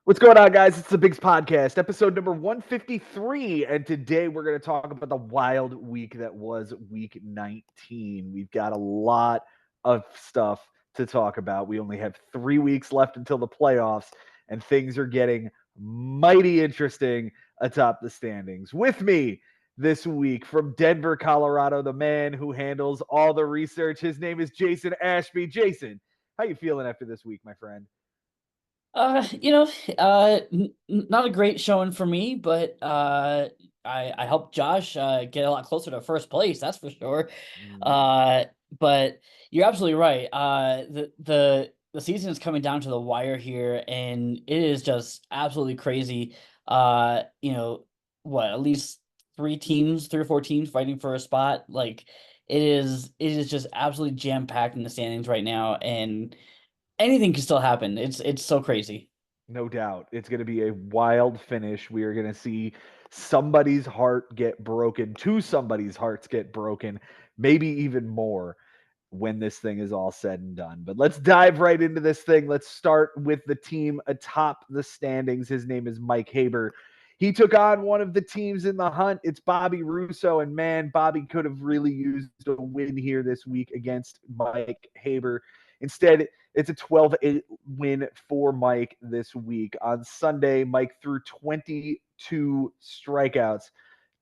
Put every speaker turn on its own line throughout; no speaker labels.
What's going on, guys? It's the Bigs Podcast, episode number 153. And today we're going to talk about the wild week that was week 19. We've got a lot of stuff to talk about. We only have 3 weeks left until the playoffs, and things are getting mighty interesting atop the standings. With me this week from Denver, Colorado, the man who handles all the research. His name is Jason Ashby. Jason, how you feeling after this week, my friend?
Not a great showing for me, but I helped Josh get a lot closer to first place, that's for sure.
Mhm.
Uh, but you're absolutely right. The season is coming down to the wire here, and it is just absolutely crazy. At least three or four teams fighting for a spot. Like it is just absolutely jam packed in the standings right now, and anything can still happen. It's so crazy.
No doubt. It's going to be a wild finish. We are going to see somebody's heart get broken, two somebody's hearts get broken, maybe even more when this thing is all said and done. But let's dive right into this thing. Let's start with the team atop the standings. His name is Mike Haber. He took on one of the teams in the hunt. It's Bobby Russo. And man, Bobby could have really used a win here this week against Mike Haber. Instead, it's a 12-8 win for Mike this week. On Sunday, Mike threw 22 strikeouts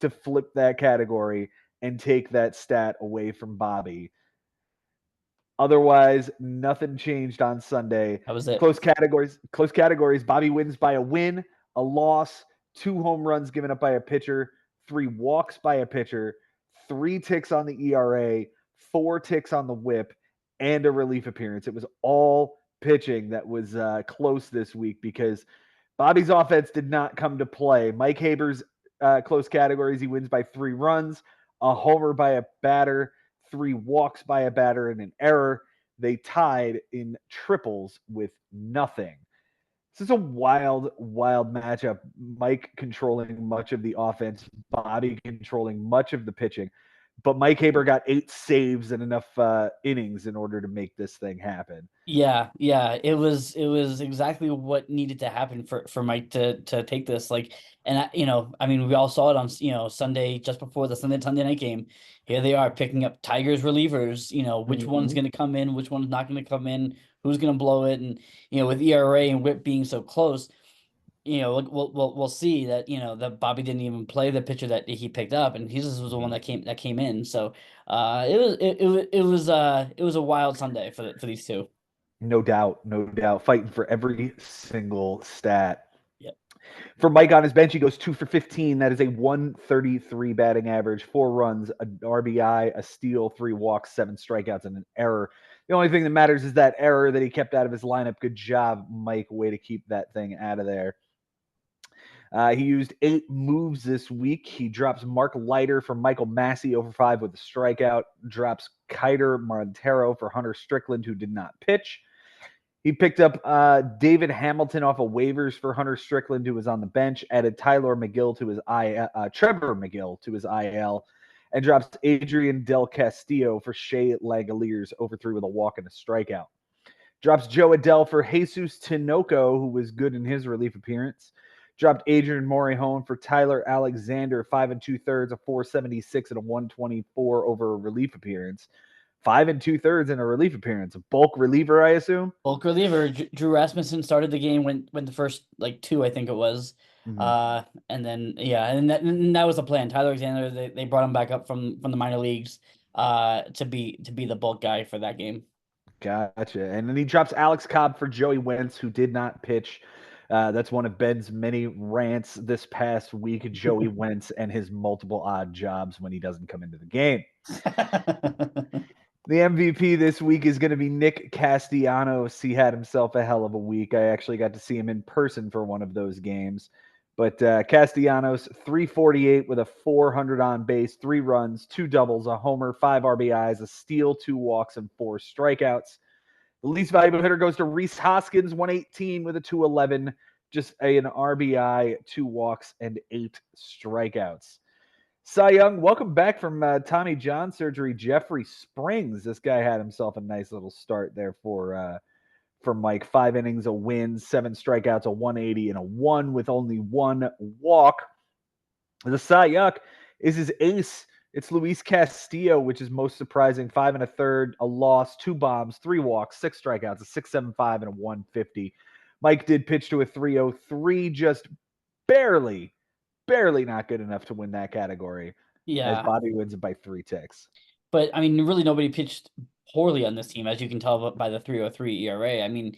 to flip that category and take that stat away from Bobby. Otherwise, nothing changed on Sunday.
That was it.
Close categories. Bobby wins by a win, a loss, 2 home runs given up by a pitcher, 3 walks by a pitcher, 3 ticks on the ERA, 4 ticks on the WHIP, and a relief appearance. It was all pitching that was close this week because Bobby's offense did not come to play. Mike Haber's close categories, he wins by 3 runs, a homer by a batter, 3 walks by a batter, and an error. They tied in triples with nothing. This is a wild, wild matchup. Mike controlling much of the offense, Bobby controlling much of the pitching. But Mike Haber got 8 saves and enough innings in order to make this thing happen.
Yeah. It was exactly what needed to happen for Mike to take this. We all saw it on Sunday, just before the Sunday night game. Here they are picking up Tigers relievers. Which one's
Mm-hmm.
going to come in, which one's not going to come in, who's going to blow it, and with ERA and WHIP being so close. We'll see that that Bobby didn't even play the pitcher that he picked up, and he just was the one that came in. So it was a wild Sunday for these two.
No doubt, no doubt. Fighting for every single stat.
Yep.
For Mike on his bench, he goes 2 for 15. That is a 133 batting average, 4 runs, an RBI, a steal, 3 walks, 7 strikeouts, and an error. The only thing that matters is that error that he kept out of his lineup. Good job, Mike. Way to keep that thing out of there. He used 8 moves this week. He drops Mark Leiter for Michael Massey over 5 with a strikeout. Drops Kiter Montero for Hunter Strickland, who did not pitch. He picked up David Hamilton off of waivers for Hunter Strickland, who was on the bench. Added Trevor McGill to his IL, and drops Adrian Del Castillo for Shea Langoliers over 3 with a walk and a strikeout. Drops Joe Adell for Jesus Tinoco, who was good in his relief appearance. Dropped Adrian Morejon for Tyler Alexander, 5 2/3, a 476 and a 124 over a relief appearance. 5 2/3 in a relief appearance. A bulk reliever, I assume.
Bulk reliever Drew Rasmussen started the game when the first two, I think it was.
Mm-hmm.
And then and that was the plan. Tyler Alexander, they brought him back up from the minor leagues to be the bulk guy for that game.
Gotcha. And then he drops Alex Cobb for Joey Wentz, who did not pitch. That's one of Ben's many rants this past week. Joey Wentz and his multiple odd jobs when he doesn't come into the game. The MVP this week is going to be Nick Castellanos. He had himself a hell of a week. I actually got to see him in person for one of those games. But Castellanos, 348 with a 400 on base, 3 runs, 2 doubles, a homer, 5 RBIs, a steal, 2 walks, and 4 strikeouts. The least valuable hitter goes to Reese Hoskins, 118 with a 211, just an RBI, 2 walks, and 8 strikeouts. Cy Young, welcome back from Tommy John surgery. Jeffrey Springs, this guy had himself a nice little start there for for Mike. 5 innings, a win, 7 strikeouts, a 180, and a 1 with only 1 walk. The Cy Yuck is his ace. It's Luis Castillo, which is most surprising. 5 1/3, a loss, 2 bombs, 3 walks, 6 strikeouts, a 6.75, and a 150. Mike did pitch to a 303, just barely not good enough to win that category. As
Yeah,
Bobby wins it by 3 ticks.
but I mean, really, nobody pitched poorly on this team, as you can tell by the 3.03 ERA. I mean,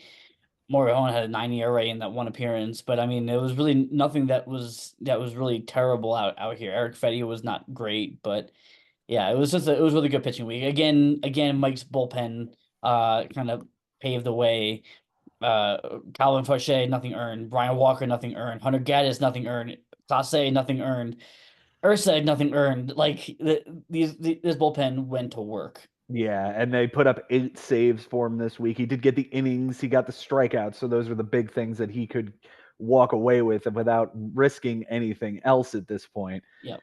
Morejon had a 9 ERA in that one appearance, but I mean, it was really nothing that was really terrible out here. Eric Fetty was not great, but yeah, it was it was really good pitching week. Again, Mike's bullpen kind of paved the way. Calvin Fauché, nothing earned. Brian Walker, nothing earned. Hunter Gaddis, nothing earned. Clase, nothing earned. Ursa, nothing earned. Like this bullpen went to work.
Yeah, and they put up 8 saves for him this week. He did get the innings, he got the strikeouts, so those were the big things that he could walk away with without risking anything else at this point.
Yep.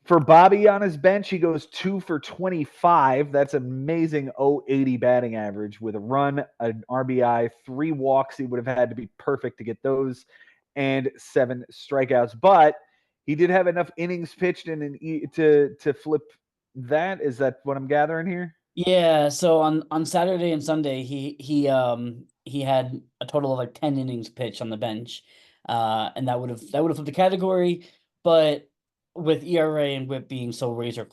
For Bobby on his bench, he goes 2 for 25. That's an amazing 080 batting average with a run, an RBI, 3 walks. He would have had to be perfect to get those, and 7 strikeouts. But he did have enough innings pitched to flip that. Is that what I'm gathering here?
Yeah, so on Saturday and Sunday he had a total of like 10 innings pitched on the bench. And that would have flipped the category, but with ERA and WHIP being so razor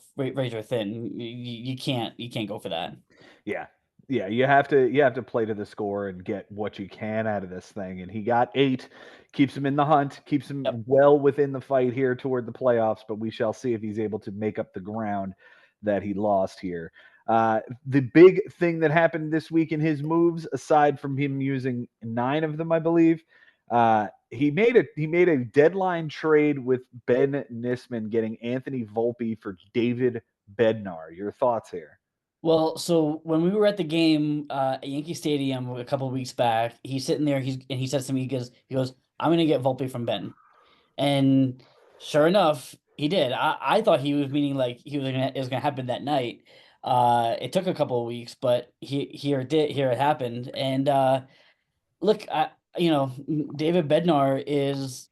thin, you can't go for that.
Yeah. Yeah, you have to play to the score and get what you can out of this thing. And he got 8, keeps him in the hunt, keeps him
Yep.
well within the fight here toward the playoffs. But we shall see if he's able to make up the ground that he lost here. The big thing that happened this week in his moves, aside from him using 9 of them, I believe, he made a deadline trade with Ben Nisman, getting Anthony Volpe for David Bednar. Your thoughts here?
Well, so when we were at the game at Yankee Stadium a couple of weeks back, he's sitting there. He says to me, he goes, "I'm gonna get Volpe from Ben," and sure enough, he did. I thought he was meaning like it was gonna happen that night. It took a couple of weeks, but here it happened, and look, David Bednar is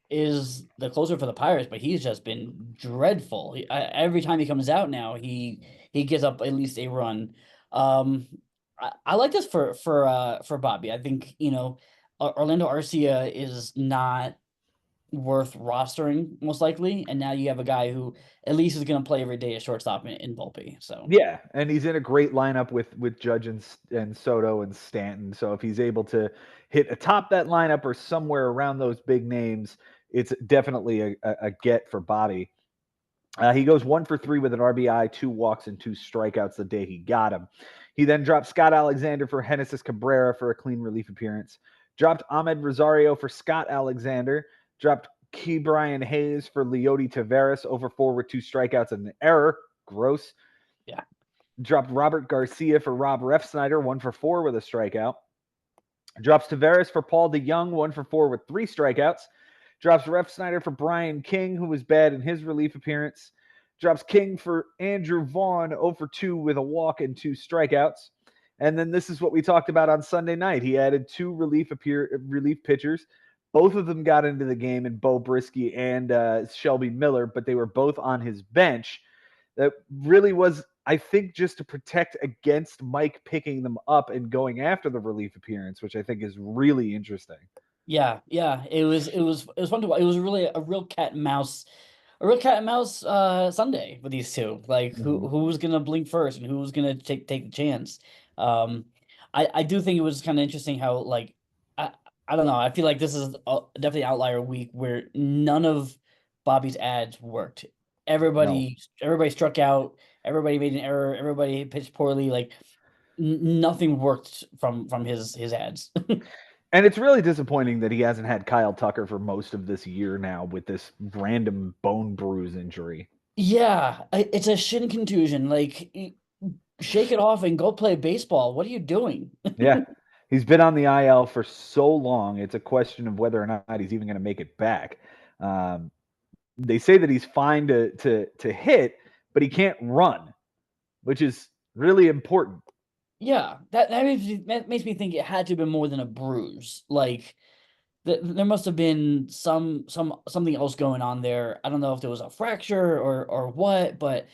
the closer for the Pirates, but he's just been dreadful. Every time he comes out now, he gives up at least a run. Um, I like this for Bobby. I think Orlando Arcia is not worth rostering most likely, and now you have a guy who at least is going to play every day at shortstop in Volpe. So
Yeah, and he's in a great lineup with Judge and Soto and Stanton. So if he's able to hit atop that lineup or somewhere around those big names, it's definitely a get for Bobby. He goes 1 for 3 with an RBI, 2 walks, and 2 strikeouts the day he got him. He then dropped Scott Alexander for Genesis Cabrera for a clean relief appearance. Dropped Ahmed Rosario for Scott Alexander. Dropped Key Brian Hayes for Leody Taveras, over 4 with 2 strikeouts and an error. Gross.
yeah,
Dropped Robert Garcia for Rob Refsnyder, 1 for 4 with a strikeout. Drops Taveras for Paul DeYoung, 1 for 4 with 3 strikeouts. Drops Refsnyder for Brian King, who was bad in his relief appearance. Drops King for Andrew Vaughn, 0 for 2 with a walk and 2 strikeouts. And then this is what we talked about on Sunday night. He added 2 relief pitchers. Both of them got into the game, in Bo Brisky and Shelby Miller, but they were both on his bench. That really was, I think, just to protect against Mike picking them up and going after the relief appearance, which I think is really interesting.
yeah. It was fun to watch. It was really a real cat and mouse. A real cat and mouse Sunday with these two. Like who was gonna blink first and who was gonna take the chance. Um, I do think it was kind of interesting how like I don't know. I feel like this is definitely an outlier week where none of Bobby's ads worked.
No.
Everybody struck out. Everybody made an error. Everybody pitched poorly. Like nothing worked from his ads.
And it's really disappointing that he hasn't had Kyle Tucker for most of this year now with this random bone bruise injury.
Yeah, it's a shin contusion. Like, shake it off and go play baseball. What are you doing?
Yeah. He's been on the IL for so long. It's a question of whether or not he's even going to make it back. Um, they say that he's fine to hit, but he can't run, which is really important.
Yeah, that makes me think it had to have been more than a bruise. Like there must have been something else going on there. I don't know if there was a fracture or what, but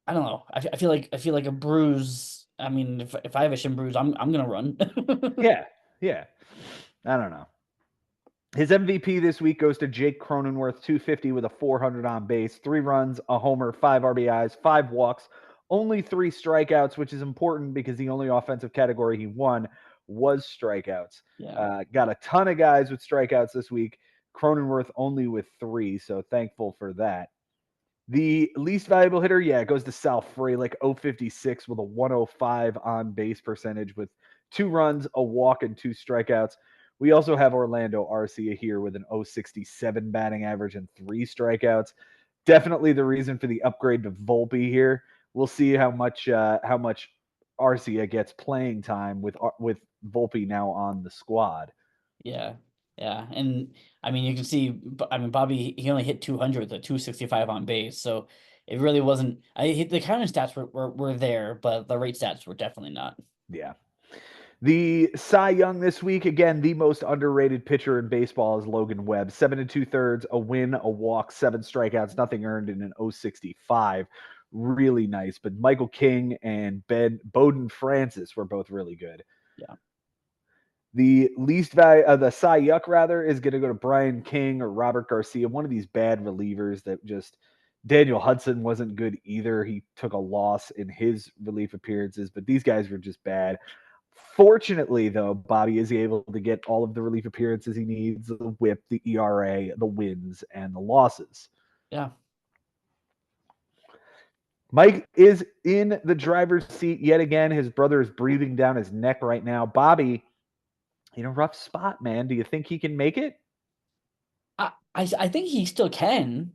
I don't know. I feel like a bruise. I mean, if I have a shin bruise, I'm gonna run.
Yeah, yeah. I don't know. His MVP this week goes to Jake Cronenworth, 250 with a 400 on base, 3 runs, a homer, 5 RBIs, 5 walks, only 3 strikeouts, which is important because the only offensive category he won was strikeouts.
Yeah,
Got a ton of guys with strikeouts this week. Cronenworth only with 3, so thankful for that. The least valuable hitter, yeah, it goes to Sal Frelick, 056 with a 105 on base percentage with 2 runs, a walk, and 2 strikeouts. We also have Orlando Arcia here with an 067 batting average and 3 strikeouts. Definitely the reason for the upgrade to Volpe here. We'll see how much Arcia gets playing time with Volpe now on the squad.
yeah, yeah. And I mean, you can see. I mean, Bobby he only hit 200 with a 265 on base, so it really wasn't. The counting stats were there, but the rate stats were definitely not.
Yeah. The Cy Young this week, again, the most underrated pitcher in baseball is Logan Webb. 7 2/3, a win, a walk, 7 strikeouts, nothing earned in an 065. Really nice. But Michael King and Bowden Francis were both really good.
Yeah,
The least value, the Cy Yuck rather, is going to go to Brian King or Robert Garcia, one of these bad relievers that just. Daniel Hudson wasn't good either. He took a loss in his relief appearances, but these guys were just bad. Fortunately, though, Bobby is able to get all of the relief appearances he needs, the whip, the ERA, the wins, and the losses.
yeah.
Mike is in the driver's seat yet again. His brother is breathing down his neck right now. Bobby, in a rough spot, man. Do you think he can make it?
I think he still can.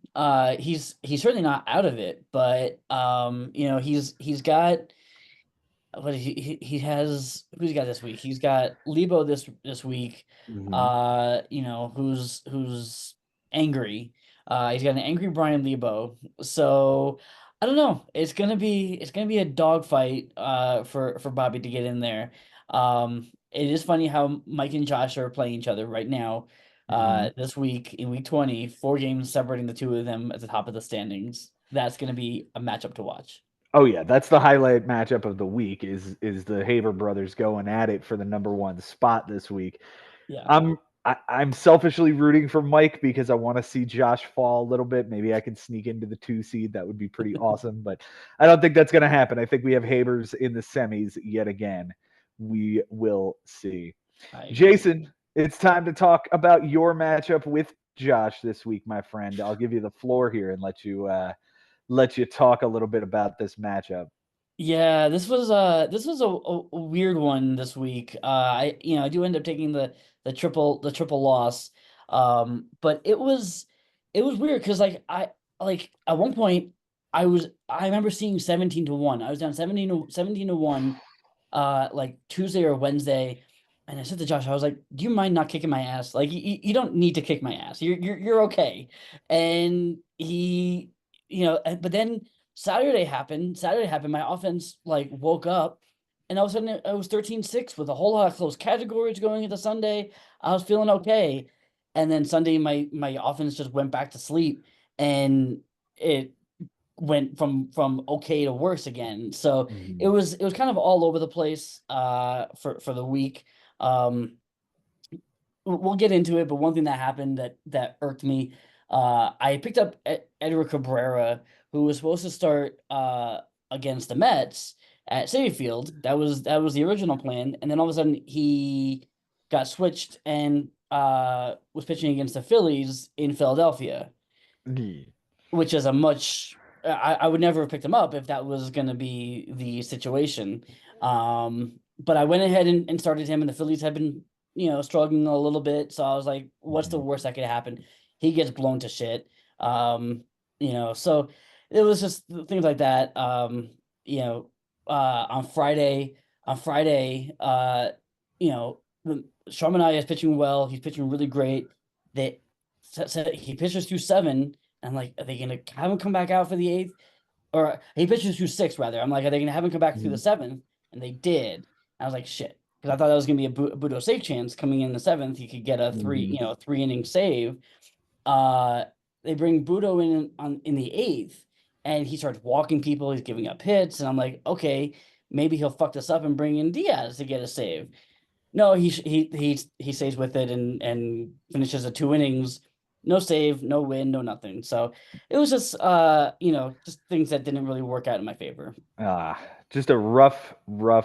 He's certainly not out of it, but you know, he's got what he has who's he got this week? He's got Lebo this week,
Mm-hmm.
you know, who's angry. He's got an angry Brian Lebo. So I don't know. It's gonna be a dogfight for Bobby to get in there. It is funny how Mike and Josh are playing each other right now.
Mm-hmm.
This week in week 20, 4 games separating the two of them at the top of the standings. That's gonna be a matchup to watch.
Oh yeah, that's the highlight matchup of the week. Is the Haver brothers going at it for the number one spot this week?
Yeah.
I'm selfishly rooting for Mike because I want to see Josh fall a little bit. Maybe I can sneak into the 2 seed. That would be pretty awesome, but I don't think that's going to happen. I think we have Havers in the semis yet again. We will see.
I agree.
Jason, it's time to talk about your matchup with Josh this week, my friend. I'll give you the floor here and let you talk a little bit about this matchup.
Yeah, this was a weird one this week. I do end up taking the triple loss. But it was weird because like at one point I remember seeing 17-1. I was down 17 to 1 like Tuesday or Wednesday, and I said to Josh, I was like, "Do you mind not kicking my ass? Like you don't need to kick my ass. You're okay." And he, you know, but then Saturday happened. Saturday happened. My offense like woke up, and all of a sudden it was 13-6 with a whole lot of close categories going into Sunday. I was feeling okay, and then Sunday my offense just went back to sleep, and it went from okay to worse again. So
Mhm.
it was kind of all over the place for the week. Um we'll get into it, but one thing that happened that irked me, I picked up Edward Cabrera, who was supposed to start against the Mets at Citi Field. That was the original plan, and then all of a sudden he got switched and was pitching against the Phillies in Philadelphia,
Yeah.
which is a much I would never have picked him up if that was going to be the situation. But I went ahead and started him, and the Phillies had been, you know, struggling a little bit. So I was like, what's the
Mhm.
worst that could happen? He gets blown to shit. You know, so it was just things like that. You know, on Friday, you know, Sharmanaya is pitching well. He's pitching really great. They he pitches through 7. I'm like, are they gonna have him come back out for the 8th? Or he pitches through 6 rather. I'm like, are they gonna have him come back through the
Mhm.
7th? and they did. I was like, shit, because I thought that was gonna be a Budo save chance coming in the seventh. He could get a
Mhm.
3 inning save. Uh, they bring Budo in the eighth, and he starts walking people. He's giving up hits, and I'm like, okay, maybe he'll fuck this up and bring in Diaz to get a save. No, he stays with it and finishes the 2 innings, no save, no win, no nothing. So it was just just things that didn't really work out in my favor.
Ah, just a rough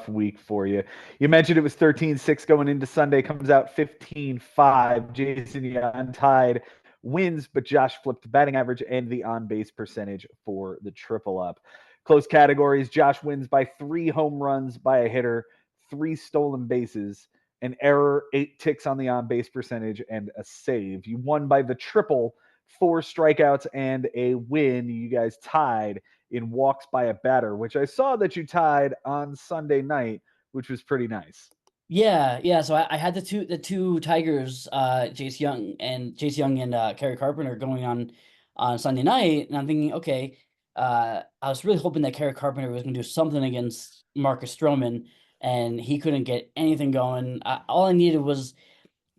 week for you. You mentioned it was 13-6 going into Sunday, comes out 15-5. Jason Young tied wins, but Josh flipped the batting average and the on base percentage for the triple up. Close categories: Josh wins by 3 home runs by a hitter, 3 stolen bases, an error, 8 ticks on the on base percentage, and a save. You won by the triple, 4 strikeouts and a win. You guys tied in walks by a batter, which I saw that you tied on Sunday night, which was pretty nice.
Yeah, yeah. So I had the two Tigers, Chase Young and Kerry Carpenter going on Sunday night, and I'm thinking, okay, I was really hoping that Kerry Carpenter was going to do something against Marcus Stroman, and he couldn't get anything going. All I needed was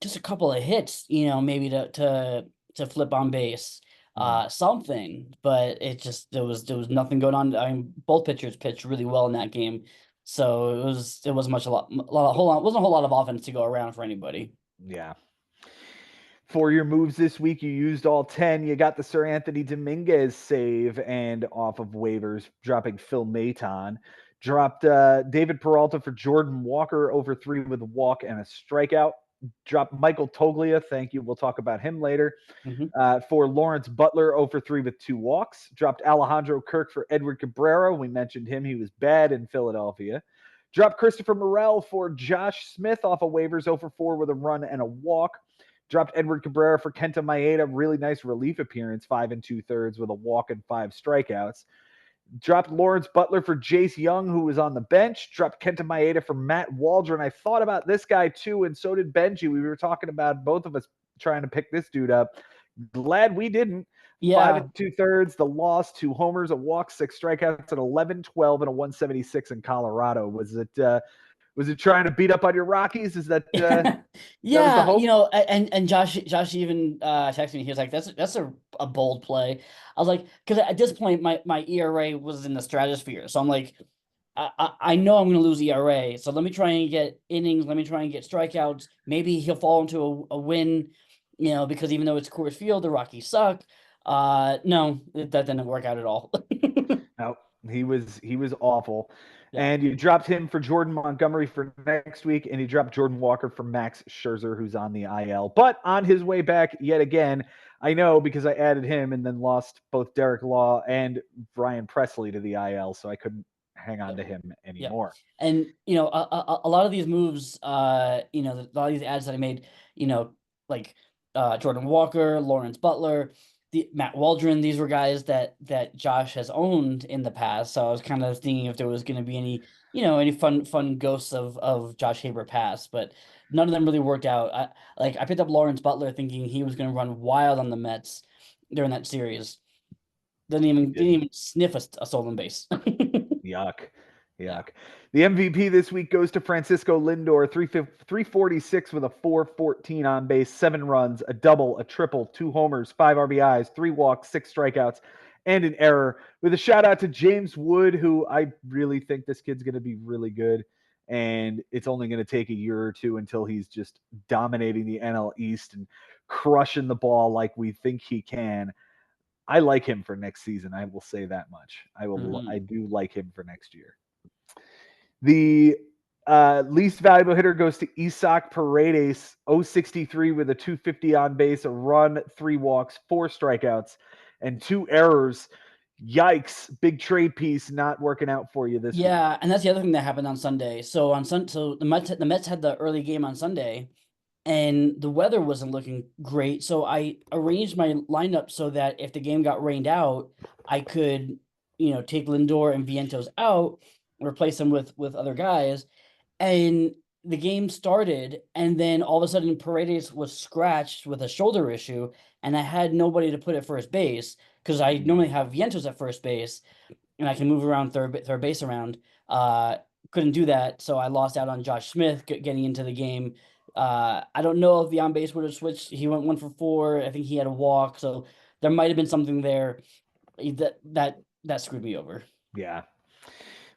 just a couple of hits, maybe to flip on base,
Mm.
something. But there was nothing going on. I mean, both pitchers pitched really well in that game, so it was much a whole lot wasn't a whole lot of offense to go around for anybody.
Yeah. For your moves this week, you used all 10. You got the Sir Anthony Dominguez save and off of waivers, dropping Phil Maton. Dropped David Peralta for Jordan Walker over 3 with a walk and a strikeout. Dropped Michael Toglia. Thank you. We'll talk about him later.
Hmm.
For Lawrence Butler over 3 with 2 walks. Dropped Alejandro Kirk for Edward Cabrera. We mentioned him. He was bad in Philadelphia. Dropped Christopher Morel for Josh Smith off of waivers over 4 with a run and a walk. Dropped Edward Cabrera for Kenta Maeda. Really nice relief appearance, 5 2/3 with a walk and 5 strikeouts. Dropped Lawrence Butler for Jace Young, who was on the bench. Dropped Kenta Maeda for Matt Waldron. I thought about this guy too, and so did Benji. We were talking about both of us trying to pick this dude up. Glad we didn't. Five
Yeah,
and two thirds, the loss, 2 homers, a walk, 6 strikeouts at 11, 12, and a 176 in Colorado. Was it trying to beat up on your Rockies? Is that was the
yeah,
hope?
and Josh even texted me. He was like, "That's a bold play." I was like, because at this point my ERA was in the stratosphere, so I'm like, I know I'm going to lose ERA, so let me try and get innings. Let me try and get strikeouts. Maybe he'll fall into a win, because even though it's Coors Field, the Rockies suck. No, that didn't work out at all.
No, he was awful.
Yeah.
And you dropped him for Jordan Montgomery for next week, and you dropped Jordan Walker for Max Scherzer, who's on the IL. But on his way back yet again, I know because I added him and then lost both Derek Law and Brian Presley to the IL, so I couldn't hang on
Yep.
to him
Yep.
anymore.
And a lot of these moves, a lot of these ads that I made, like Jordan Walker, Lawrence Butler, the Matt Waldron, these were guys that Josh has owned in the past. So I was kind of thinking if there was going to be any fun ghosts of Josh Haber past, but none of them really worked out. I picked up Lawrence Butler thinking he was going to run wild on the Mets during that series. Didn't
He
even didn't
didn't.
even sniff a stolen base.
Yuck.
Yeah.
Yuck. The MVP this week goes to Francisco Lindor, 346 with a 414 on base, 7 runs, a double, a triple, 2 homers, 5 RBIs, 3 walks, 6 strikeouts, and an error. With a shout out to James Wood, who I really think this kid's going to be really good. And it's only going to take a year or two until he's just dominating the NL East and crushing the ball like we think he can. I like him for next season. I will say that much. I
Mhm.
do like him for next year. The least valuable hitter goes to Isaac Paredes, 063 with a 250 on base, a run, 3 walks, 4 strikeouts, and 2 errors. Yikes! Big trade piece not working out for you this week.
Yeah, and that's the other thing that happened on Sunday. So the Mets had the early game on Sunday, and the weather wasn't looking great. So I arranged my lineup so that if the game got rained out, I could, take Lindor and Vientos out, replace them with other guys. And the game started, and then all of a sudden Paredes was scratched with a shoulder issue, and I had nobody to put at first base because I normally have Vientos at first base and I can move around third base around. Uh, couldn't do that, so I lost out on Josh Smith getting into the game. I don't know if the on base would have switched. He went 1 for 4. I think he had a walk, so there might have been something there that screwed me over.
Yeah.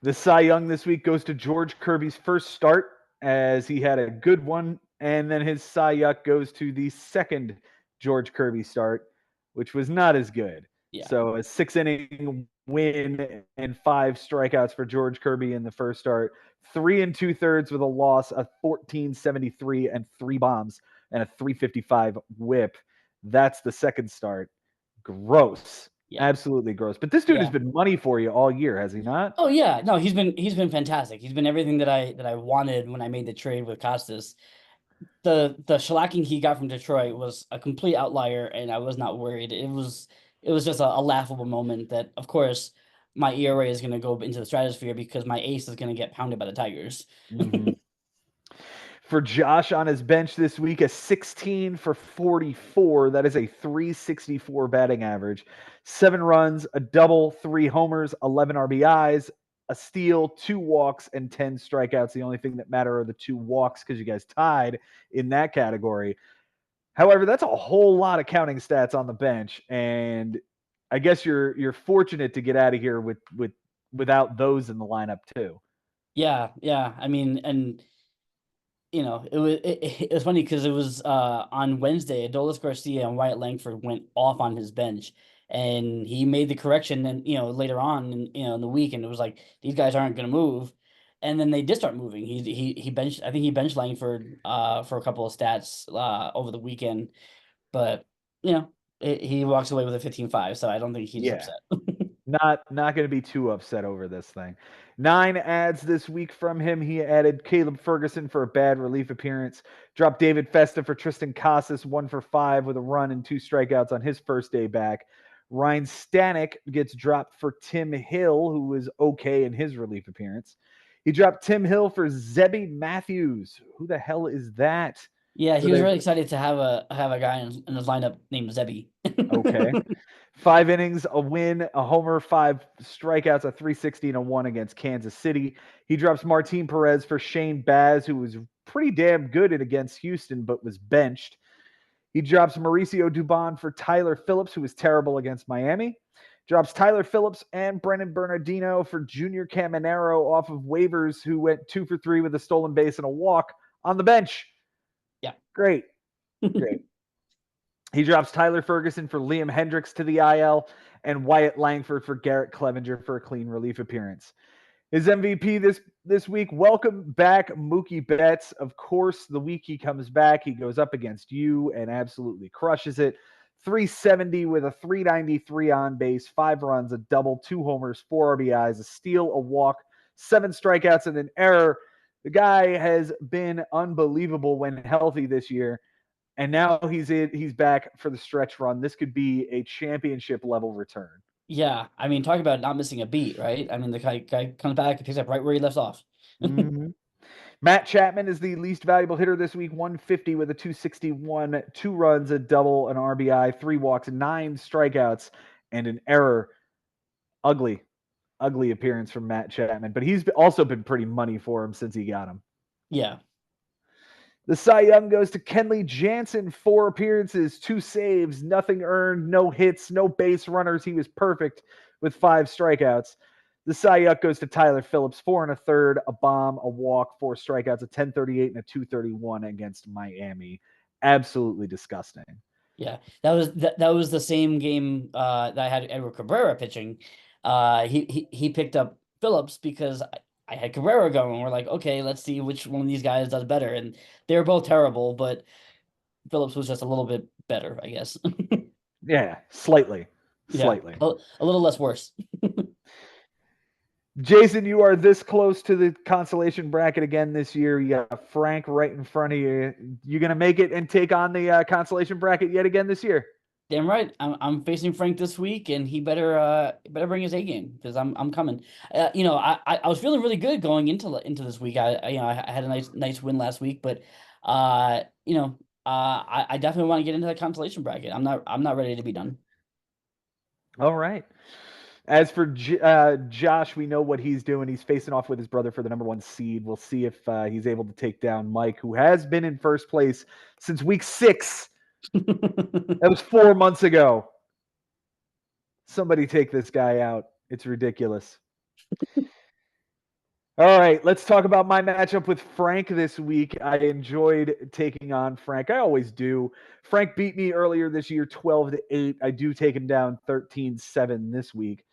The Cy Young this week goes to George Kirby's first start, as he had a good one, and then his Cy Young goes to the second George Kirby start, which was not as good.
Yeah,
So a 6 inning win and 5 strikeouts for George Kirby in the first start. 3 2/3 with a loss of 14.73 and 3 bombs and a 3.55 whip. That's the second start. Gross.
yeah,
Absolutely gross. But this dude has
yeah.
been money for you all year, has he not?
Oh yeah, no, he's been fantastic. He's been everything that I wanted when I made the trade with Costas. The shellacking he got from Detroit was a complete outlier, and I was not worried. It was just a laughable moment that, of course, my ERA is going to go into the stratosphere because my ace is going to get pounded by the Tigers.
Mm-hmm. For Josh on his bench this week, a 16 for 44. That is a 364 batting average. 7 runs, a double, 3 homers, 11 RBIs, a steal, 2 walks, and 10 strikeouts. The only thing that matter are the 2 walks because you guys tied in that category. However, that's a whole lot of counting stats on the bench, and I guess you're fortunate to get out of here without those in the lineup too.
Yeah, yeah. I mean, and it was funny because it was on Wednesday, Adolis Garcia and Wyatt Langford went off on his bench, and he made the correction. And later on in the week, and it was like these guys aren't going to move, and then they did start moving. He benched. I think he benched Langford for a couple of stats over the weekend, but he walks away with a 15-5, so I don't think he's
Yeah.
upset.
Not going to be too upset over this thing. 9 adds this week from him. He added Caleb Ferguson for a bad relief appearance. Dropped David Festa for Tristan Casas, 1 for 5 with a run and 2 strikeouts on his first day back. Ryan Stanek gets dropped for Tim Hill, who was okay in his relief appearance. He dropped Tim Hill for Zebby Matthews. Who the hell is that?
Yeah,
So
he was
they
really excited to have a guy in his lineup named Zebby.
okay. 5 innings, a win, a homer, 5 strikeouts, a 360 and a 1 against Kansas City. He drops Martin Perez for Shane Baz, who was pretty damn good against Houston, but was benched. He drops Mauricio Dubon for Tyler Phillips, who was terrible against Miami. Drops Tyler Phillips and Brennan Bernardino for Junior Caminero off of waivers, who went 2 for 3 with a stolen base and a walk on the bench.
Yeah.
Great. Great. He drops Tyler Ferguson for Liam Hendricks to the IL and Wyatt Langford for Garrett Clevenger for a clean relief appearance. His MVP this week, welcome back Mookie Betts. Of course, the week he comes back, he goes up against you and absolutely crushes it. 370 with a 393 on base, 5 runs, a double, 2 homers, 4 RBIs, a steal, a walk, 7 strikeouts, and an error. The guy has been unbelievable when healthy this year. And now he's back for the stretch run. This could be a championship level return.
Yeah, I mean, talk about not missing a beat, right? I mean, the guy comes back and picks up right where he left off.
Mm-hmm. Matt Chapman is the least valuable hitter this week, 150 with a 261, 2 runs, a double, an RBI, 3 walks, 9 strikeouts, and an error. Ugly, ugly appearance from Matt Chapman, but he's also been pretty money for him since he got him.
Yeah.
The Cy Young goes to Kenley Jansen, 4 appearances, 2 saves, nothing earned, no hits, no base runners. He was perfect with 5 strikeouts. The Cy Young goes to Tyler Phillips, 4 1/3, a bomb, a walk, 4 strikeouts, a 10.38 and a 2.31 against Miami. Absolutely disgusting.
Yeah, that was the same game that I had Edward Cabrera pitching. He picked up Phillips because I had Cabrera going. We're like, okay, let's see which one of these guys does better, and they were both terrible, but Phillips was just a little bit better, I guess.
Yeah, slightly.
Yeah,
Slightly.
a little less worse.
Jason, you are this close to the consolation bracket again this year. You got Frank right in front of you. You going to make it and take on the consolation bracket yet again this year?
Damn right. I'm facing Frank this week, and he better bring his A game because I'm coming. I was feeling really good going into this week. I had a nice win last week, but I definitely want to get into that consolation bracket. I'm not ready to be done.
All right. As for Josh, we know what he's doing. He's facing off with his brother for the number 1 seed. We'll see if he's able to take down Mike, who has been in first place since week 6. That was 4 months ago. Somebody take this guy out. It's ridiculous. All right, let's talk about my matchup with Frank this week. I enjoyed taking on Frank. I always do. Frank beat me earlier this year 12-8. I do take him down 13-7 this week.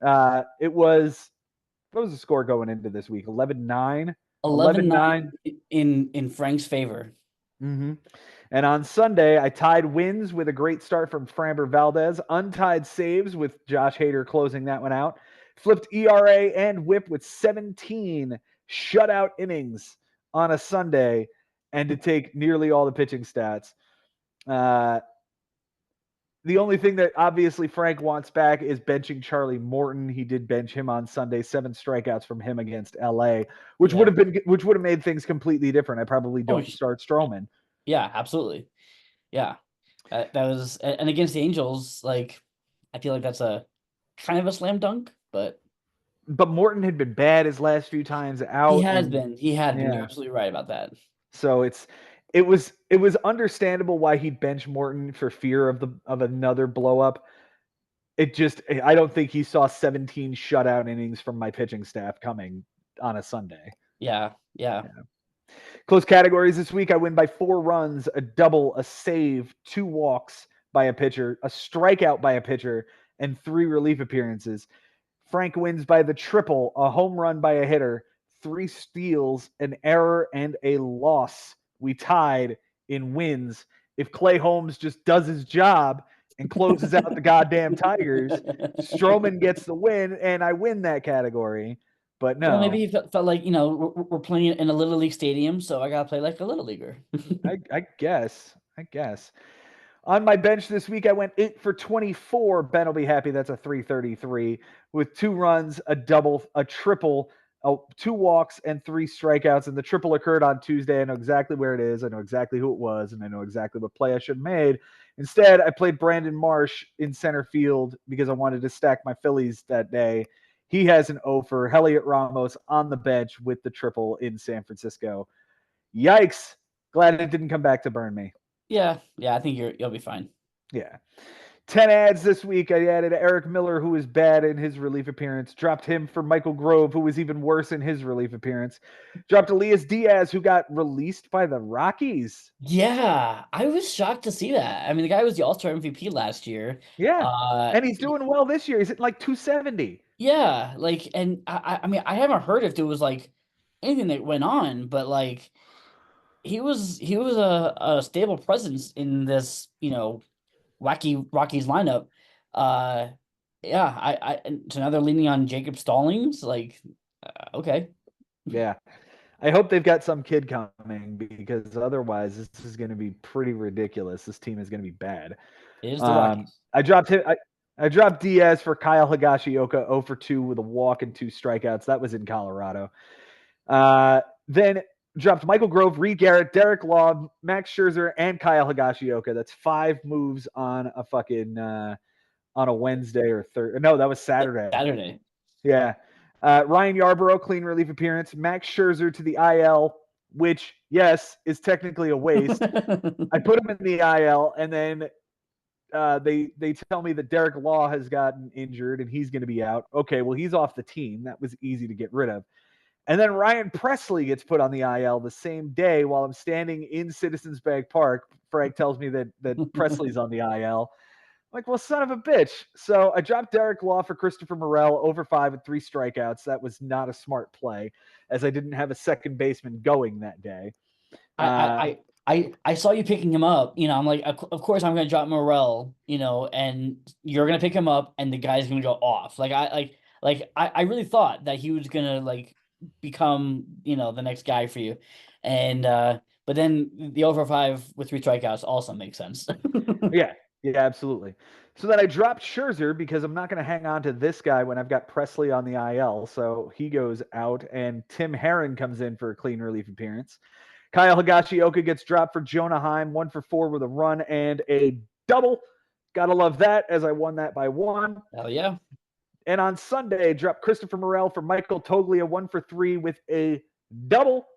It was, what was the score going into this week? 11-9?
11-9 in Frank's favor.
Mm-hmm. And on Sunday, I tied wins with a great start from Framber Valdez, untied saves with Josh Hader closing that one out, flipped ERA and whip with 17 shutout innings on a Sunday, and to take nearly all the pitching stats. The only thing that obviously Frank wants back is benching Charlie Morton. He did bench him on Sunday, 7 strikeouts from him against LA, which would have made things completely different. I probably don't start Stroman.
Yeah, absolutely. Yeah. That was, and against the Angels, like, I feel like that's a kind of a slam dunk, but
Morton had been bad his last few times out.
He had been. You're absolutely right about that.
So it was understandable why he'd bench Morton for fear of another blow up. I don't think he saw 17 shutout innings from my pitching staff coming on a Sunday.
Yeah.
Close categories this week. I win by 4 runs, a double, a save, 2 walks by a pitcher, a strikeout by a pitcher, and 3 relief appearances. Frank wins by the triple, a home run by a hitter, 3 steals, an error, and a loss. We tied in wins. If Clay Holmes just does his job and closes out the goddamn Tigers, Stroman gets the win, and I win that category. But no.
Well, maybe he felt like, we're playing in a Little League stadium, so I got to play like a Little Leaguer.
I guess. On my bench this week, I went 8 for 24. Ben will be happy. That's a 333 with 2 runs, a double, a triple, 2 walks, and 3 strikeouts. And the triple occurred on Tuesday. I know exactly where it is. I know exactly who it was, and I know exactly what play I should have made. Instead, I played Brandon Marsh in center field because I wanted to stack my Phillies that day. He has an 0 for Heliot Ramos on the bench with the triple in San Francisco. Yikes. Glad it didn't come back to burn me.
Yeah, I think you'll be fine.
Yeah. 10 ads this week. I added Eric Miller, who was bad in his relief appearance. Dropped him for Michael Grove, who was even worse in his relief appearance. Dropped Elias Diaz, who got released by the Rockies.
Yeah, I was shocked to see that. I mean, the guy was the All-Star MVP last year.
Yeah, and he's doing well this year. He's at like 270.
Yeah, like, and I mean, I haven't heard if there was like anything that went on, but like, he was a stable presence in this, wacky Rockies lineup. Yeah, so now they're leaning on Jacob Stallings. Like, okay.
Yeah, I hope they've got some kid coming because otherwise this is going to be pretty ridiculous. This team is going to be bad.
It is the Rockies.
I dropped him. I dropped Diaz for Kyle Higashioka, 0 for 2 with a walk and 2 strikeouts. That was in Colorado. Then dropped Michael Grove, Reed Garrett, Derek Law, Max Scherzer, and Kyle Higashioka. That's 5 moves on a fucking on a Wednesday or Thursday. No, that was Saturday.
Saturday.
Yeah. Ryan Yarbrough, clean relief appearance. Max Scherzer to the IL, which, yes, is technically a waste. I put him in the IL, and then they tell me that Derek Law has gotten injured and he's going to be out. Okay, well, he's off the team. That was easy to get rid of. And then Ryan Presley gets put on the IL the same day while I'm standing in Citizens Bank Park. Frank tells me that Presley's on the IL. I'm like, well, son of a bitch. So I dropped Derek Law for Christopher Morel, over 5 and 3 strikeouts. That was not a smart play, as I didn't have a second baseman going that day.
I saw you picking him up. I'm like, of course I'm going to drop Morel. And you're going to pick him up, and the guy's going to go off. I really thought that he was going to like become the next guy for you, and but then the over 5 with 3 strikeouts also makes sense.
Yeah, absolutely. So then I dropped Scherzer because I'm not going to hang on to this guy when I've got Presley on the IL. So he goes out, and Tim Herron comes in for a clean relief appearance. Kyle Higashioka gets dropped for Jonah Heim, 1 for 4 with a run and a double. Gotta love that, as I won that by 1.
Hell yeah.
And on Sunday, dropped Christopher Morel for Michael Toglia, 1 for 3 with a double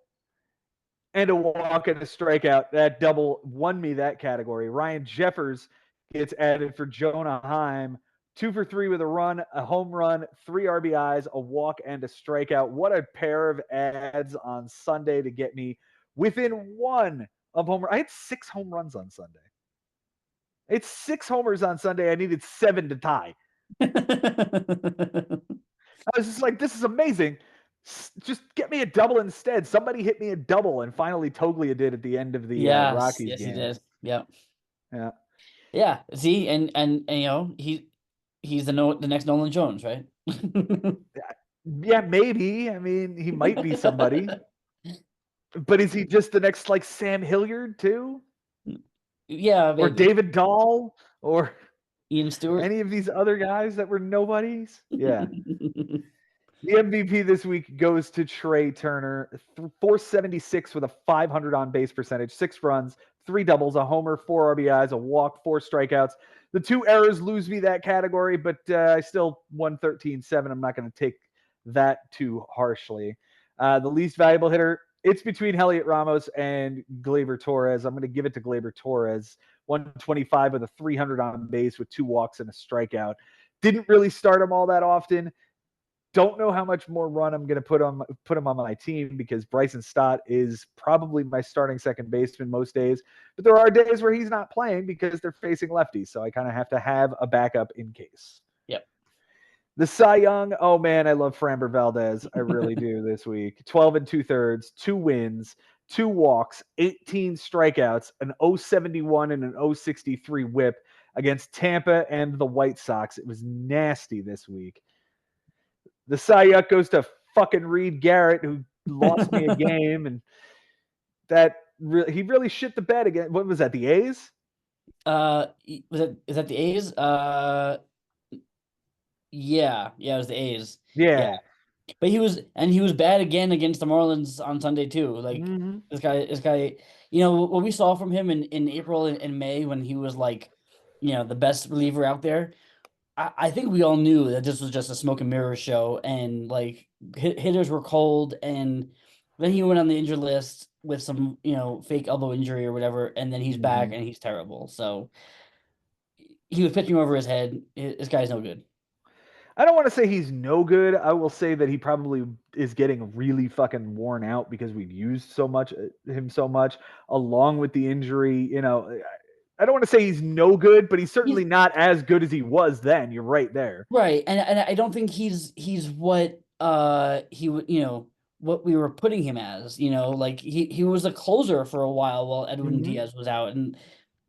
and a walk and a strikeout. That double won me that category. Ryan Jeffers gets added for Jonah Heim, 2 for 3 with a run, a home run, 3 RBIs, a walk, and a strikeout. What a pair of ads on Sunday to get me within 1 of home run. I had 6 home runs on Sunday. It's 6 homers on Sunday. I needed 7 to tie. I was just like, this is amazing. Just get me a double instead. Somebody hit me a double, and finally Toglia did at the end of the Rockies game.
Yes, he did. Yep.
Yeah.
Yeah. See, and you know, he's the next Nolan Jones, right?
Yeah, maybe. I mean, he might be somebody. But is he just the next like Sam Hilliard too?
Yeah, maybe.
Or David Dahl or
Ian Stewart?
Any of these other guys that were nobodies? Yeah. The MVP this week goes to Trey Turner, 476 with a 500 on base percentage, 6 runs, 3 doubles, a homer, 4 RBIs, a walk, 4 strikeouts. The 2 errors lose me that category, but I still won 13-7. I'm not going to take that too harshly. The least valuable hitter, it's between Heliot Ramos and Gleyber Torres. I'm going to give it to Gleyber Torres, 125 with a 300 on base with 2 walks and a strikeout. Didn't really start him all that often. Don't know how much more run I'm going to put him on my team because Bryson Stott is probably my starting second baseman most days. But there are days where he's not playing because they're facing lefties. So I kind of have to have a backup in case.
Yep.
The Cy Young, oh man, I love Framber Valdez. I really do this week. 12 2/3, 2 wins, 2 walks, 18 strikeouts, an 0.71 and an 0.63 whip against Tampa and the White Sox. It was nasty this week. The Cy Young goes to fucking Reed Garrett, who lost me a game, and he really shit the bed again. What was that? The A's?
Is that the A's? Yeah, it was the A's.
Yeah.
But he was bad again against the Marlins on Sunday too. Like this guy, you know what we saw from him in April and May when he was like, you know, the best reliever out there. I think we all knew that this was just a smoke and mirror show, and like hitters were cold, and then he went on the injured list with some, you know, fake elbow injury or whatever, and then he's back and he's terrible. So he was pitching over his head. This guy's no good.
I don't want to say he's no good. I will say that he probably is getting really fucking worn out because we've used him so much, along with the injury. You know, I don't want to say he's no good, but he's certainly not as good as he was then. You're right there.
Right. And I don't think he's what he would, you know, what we were putting him as, you know, like he was a closer for a while Edwin Diaz was out, and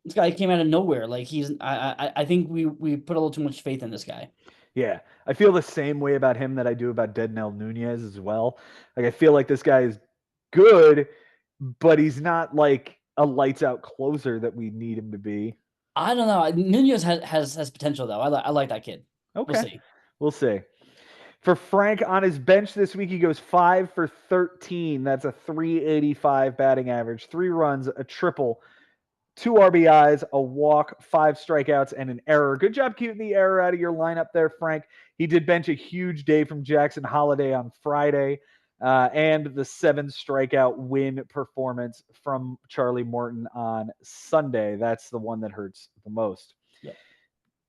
this guy came out of nowhere. Like I think we put a little too much faith in this guy.
Yeah, I feel the same way about him that I do about Dednell Nunez as well. Like I feel like this guy is good, but he's not like a lights out closer that we need him to be.
I don't know. Nunez has potential though. I like that kid.
Okay, we'll see. For Frank on his bench this week, he goes 5 for 13. That's a 385 batting average, 3 runs, a triple, 2 RBIs, a walk, 5 strikeouts, and an error. Good job keeping the error out of your lineup there, Frank. He did bench a huge day from Jackson Holiday on Friday, and the 7 strikeout win performance from Charlie Morton on Sunday. That's the one that hurts the most.
Yep.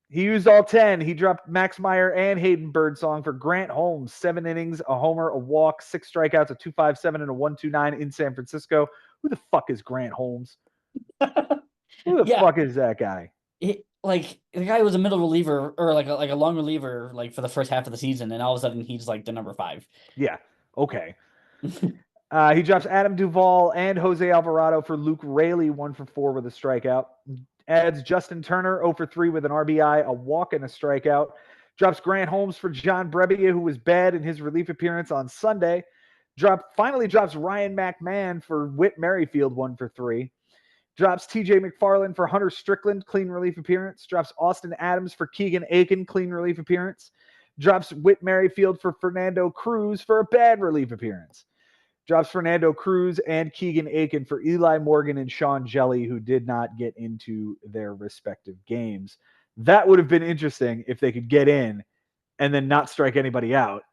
He used all 10. He dropped Max Meyer and Hayden Birdsong for Grant Holmes. 7 innings, a homer, a walk, 6 strikeouts, a 2.57 and a 1.29 in San Francisco. Who the fuck is Grant Holmes? Who the fuck is that guy?
Like the guy was a middle reliever or like a long reliever like for the first half of the season, and all of a sudden he's like the number 5.
Yeah. Okay. He drops Adam Duvall and Jose Alvarado for Luke Raley, 1 for 4 with a strikeout. Adds Justin Turner 0 for 3 with an RBI, a walk, and a strikeout. Drops Grant Holmes for John Brebbia, who was bad in his relief appearance on Sunday. Finally drops Ryan McMahon for Whit Merrifield, 1 for 3. Drops TJ McFarland for Hunter Strickland, clean relief appearance. Drops Austin Adams for Keegan Aiken, clean relief appearance. Drops Whit Merrifield for Fernando Cruz for a bad relief appearance. Drops Fernando Cruz and Keegan Aiken for Eli Morgan and Sean Jelly, who did not get into their respective games. That would have been interesting if they could get in and then not strike anybody out.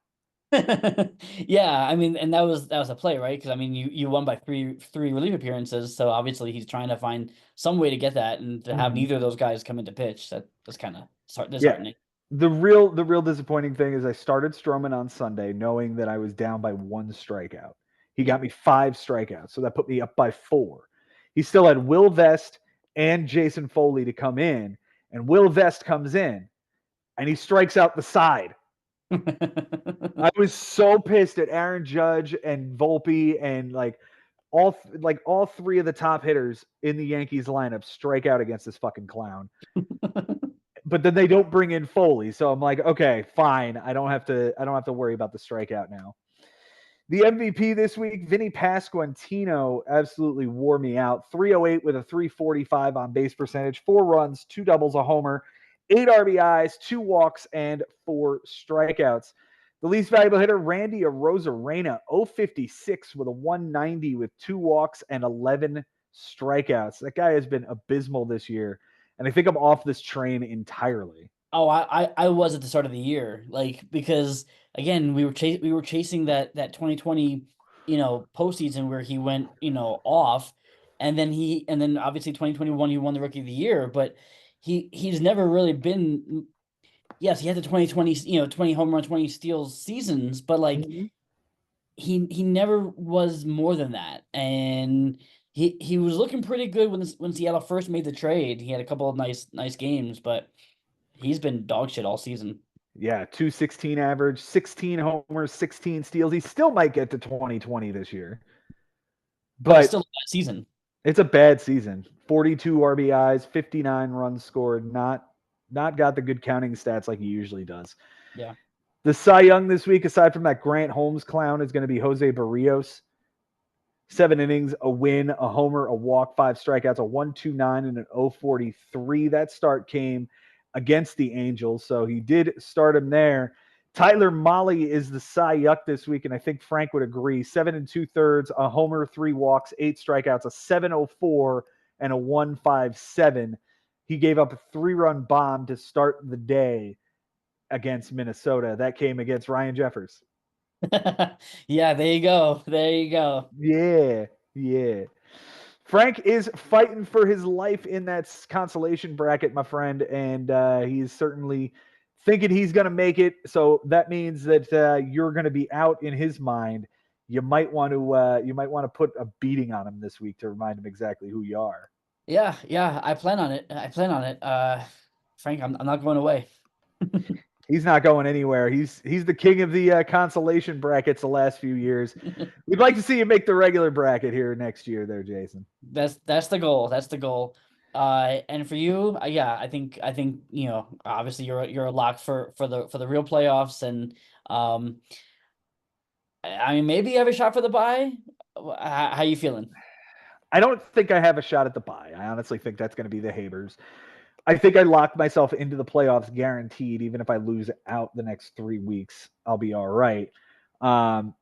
Yeah, I mean, and that was a play, right? Because I mean, you won by three relief appearances, so obviously he's trying to find some way to get that, and to have neither of those guys come into pitch, that's kind of
Yeah.
disheartening.
The real disappointing thing is I started Stroman on Sunday knowing that I was down by 1 strikeout. He
Yeah.
got me 5 strikeouts, so that put me up by 4. He still had Will Vest and Jason Foley to come in, and Will Vest comes in and he strikes out the side. I was so pissed at Aaron Judge and Volpe and all three of the top hitters in the Yankees lineup strike out against this fucking clown. But then they don't bring in Foley, so I'm like, okay, fine. I don't have to worry about the strikeout now. The MVP this week, Vinny Pasquantino, absolutely wore me out. 308 with a 345 on base percentage, 4 runs, 2 doubles, a homer, 8 RBIs, 2 walks, and 4 strikeouts. The least valuable hitter, Randy Arozarena, 056 with a 190 with 2 walks and 11 strikeouts. That guy has been abysmal this year, and I think I'm off this train entirely.
Oh, I was at the start of the year, like, because again we were chasing that 2020 postseason where he went off, and then obviously 2021 he won the Rookie of the Year, but he's never really been. Yes, he had the 2020 20 home run 20 steals seasons, but like
Mhm.
he never was more than that, and he was looking pretty good when Seattle first made the trade. He had a couple of nice games, but he's been dog shit all season.
Yeah, 216 average, 16 homers, 16 steals. He still might get to 2020 this year,
Oh, it's
but
still a bad season.
it's a bad season. 42 RBIs, 59 runs scored, not got the good counting stats like he usually does.
Yeah.
The Cy Young this week, aside from that Grant Holmes clown, is going to be Jose Barrios. 7 innings, a win, a homer, a walk, 5 strikeouts, a 1.29 and an 0.43. That start came against the Angels, so he did start him there. Tyler Molly is the Cy Yuck this week, and I think Frank would agree. 7 2/3, a homer, 3 walks, 8 strikeouts, a 7.04 and a 1.57. He gave up a 3-run bomb to start the day against Minnesota. That came against Ryan Jeffers.
Yeah, there you go. There you go.
Yeah, yeah. Frank is fighting for his life in that consolation bracket, my friend, and he's certainly thinking he's going to make it. So that means that you're going to be out in his mind. You might want to put a beating on him this week to remind him exactly who you are.
Yeah, I plan on it. I plan on it. Frank, I'm not going away.
He's not going anywhere. He's the king of the consolation brackets the last few years. We'd like to see you make the regular bracket here next year, there, Jason.
That's the goal. That's the goal. And for you, yeah, I think obviously you're a lock for the real playoffs, and I mean, maybe you have a shot for the bye. How you feeling?
I don't think I have a shot at the bye. I honestly think that's going to be the Habers. I think I locked myself into the playoffs guaranteed. Even if I lose out the next 3 weeks, I'll be all right. Um,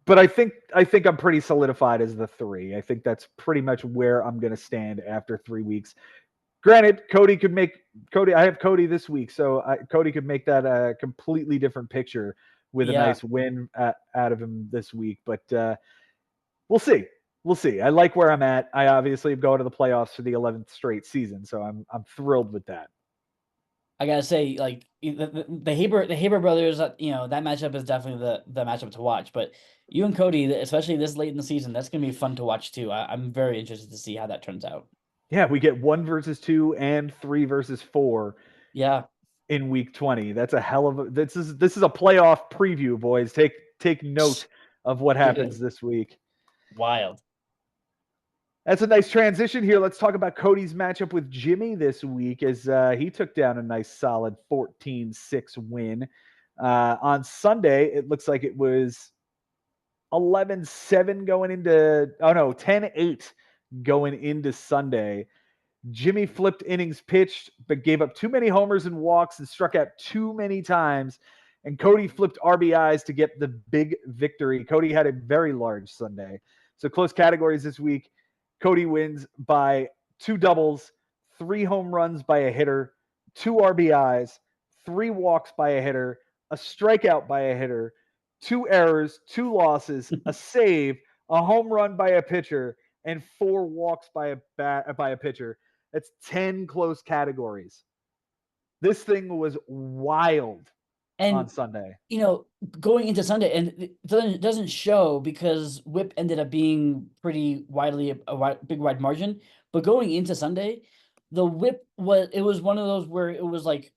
but I think I'm pretty solidified as the 3. I think that's pretty much where I'm going to stand after 3 weeks. Granted, Cody. I have Cody this week, so Cody could make that a completely different picture with a
Yeah.
nice win out of him this week. But we'll see. We'll see. I like where I'm at. I obviously am going to the playoffs for the 11th straight season, so I'm thrilled with that.
I gotta say, like the Haber brothers, that matchup is definitely the matchup to watch. But you and Cody, especially this late in the season, that's gonna be fun to watch too. I'm very interested to see how that turns out.
Yeah, we get 1 versus 2 and 3 versus 4
Yeah,
in week 20. That's a hell of a this is a playoff preview, boys. Take note of what happens this week.
wild.
That's a nice transition here. Let's talk about Cody's matchup with Jimmy this week as he took down a nice solid 14-6 win. On Sunday, it looks like it was 11-7 going into, oh no, 10-8 going into Sunday. Jimmy flipped innings pitched, but gave up too many homers and walks and struck out too many times. And Cody flipped RBIs to get the big victory. Cody had a very large Sunday. So close categories this week. Cody wins by 2 doubles, 3 home runs by a hitter, 2 RBIs, 3 walks by a hitter, a strikeout by a hitter, 2 errors, 2 losses, a save, a home run by a pitcher, and 4 walks by a pitcher. That's 10 close categories. This thing was wild on
And
Sunday.
going into Sunday, and it doesn't show because WHIP ended up being pretty widely big wide margin. But going into Sunday, the WHIP was one of those where it was like,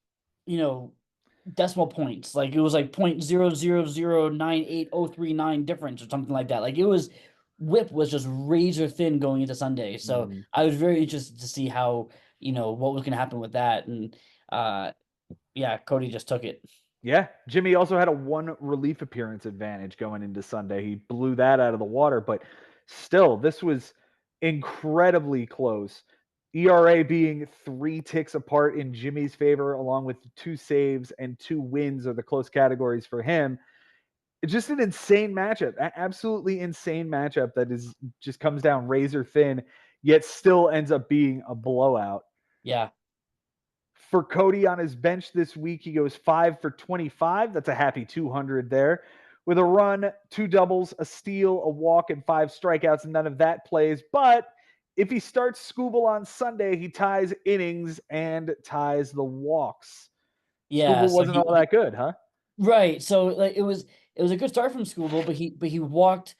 decimal points. Like it was like 0.00098,039 difference or something like that. Like WHIP was just razor thin going into Sunday. So
Mhm.
I was very interested to see how, what was going to happen with that. And yeah, Cody just took it.
Yeah, Jimmy also had a 1 relief appearance advantage going into Sunday. He blew that out of the water, but still, this was incredibly close. ERA being 3 ticks apart in Jimmy's favor, along with 2 saves and 2 wins are the close categories for him. It's just an insane matchup, absolutely insane matchup that is just comes down razor thin, yet still ends up being a blowout.
Yeah.
For Cody on his bench this week, he goes 5 for 25. That's a happy 200 there. With a run, 2 doubles, a steal, a walk, and 5 strikeouts, and none of that plays. But if he starts Scooble on Sunday, he ties innings and ties the walks.
Yeah.
Scooble
So
wasn't all that good, huh?
right. So like it was a good start from Scooble, but he walked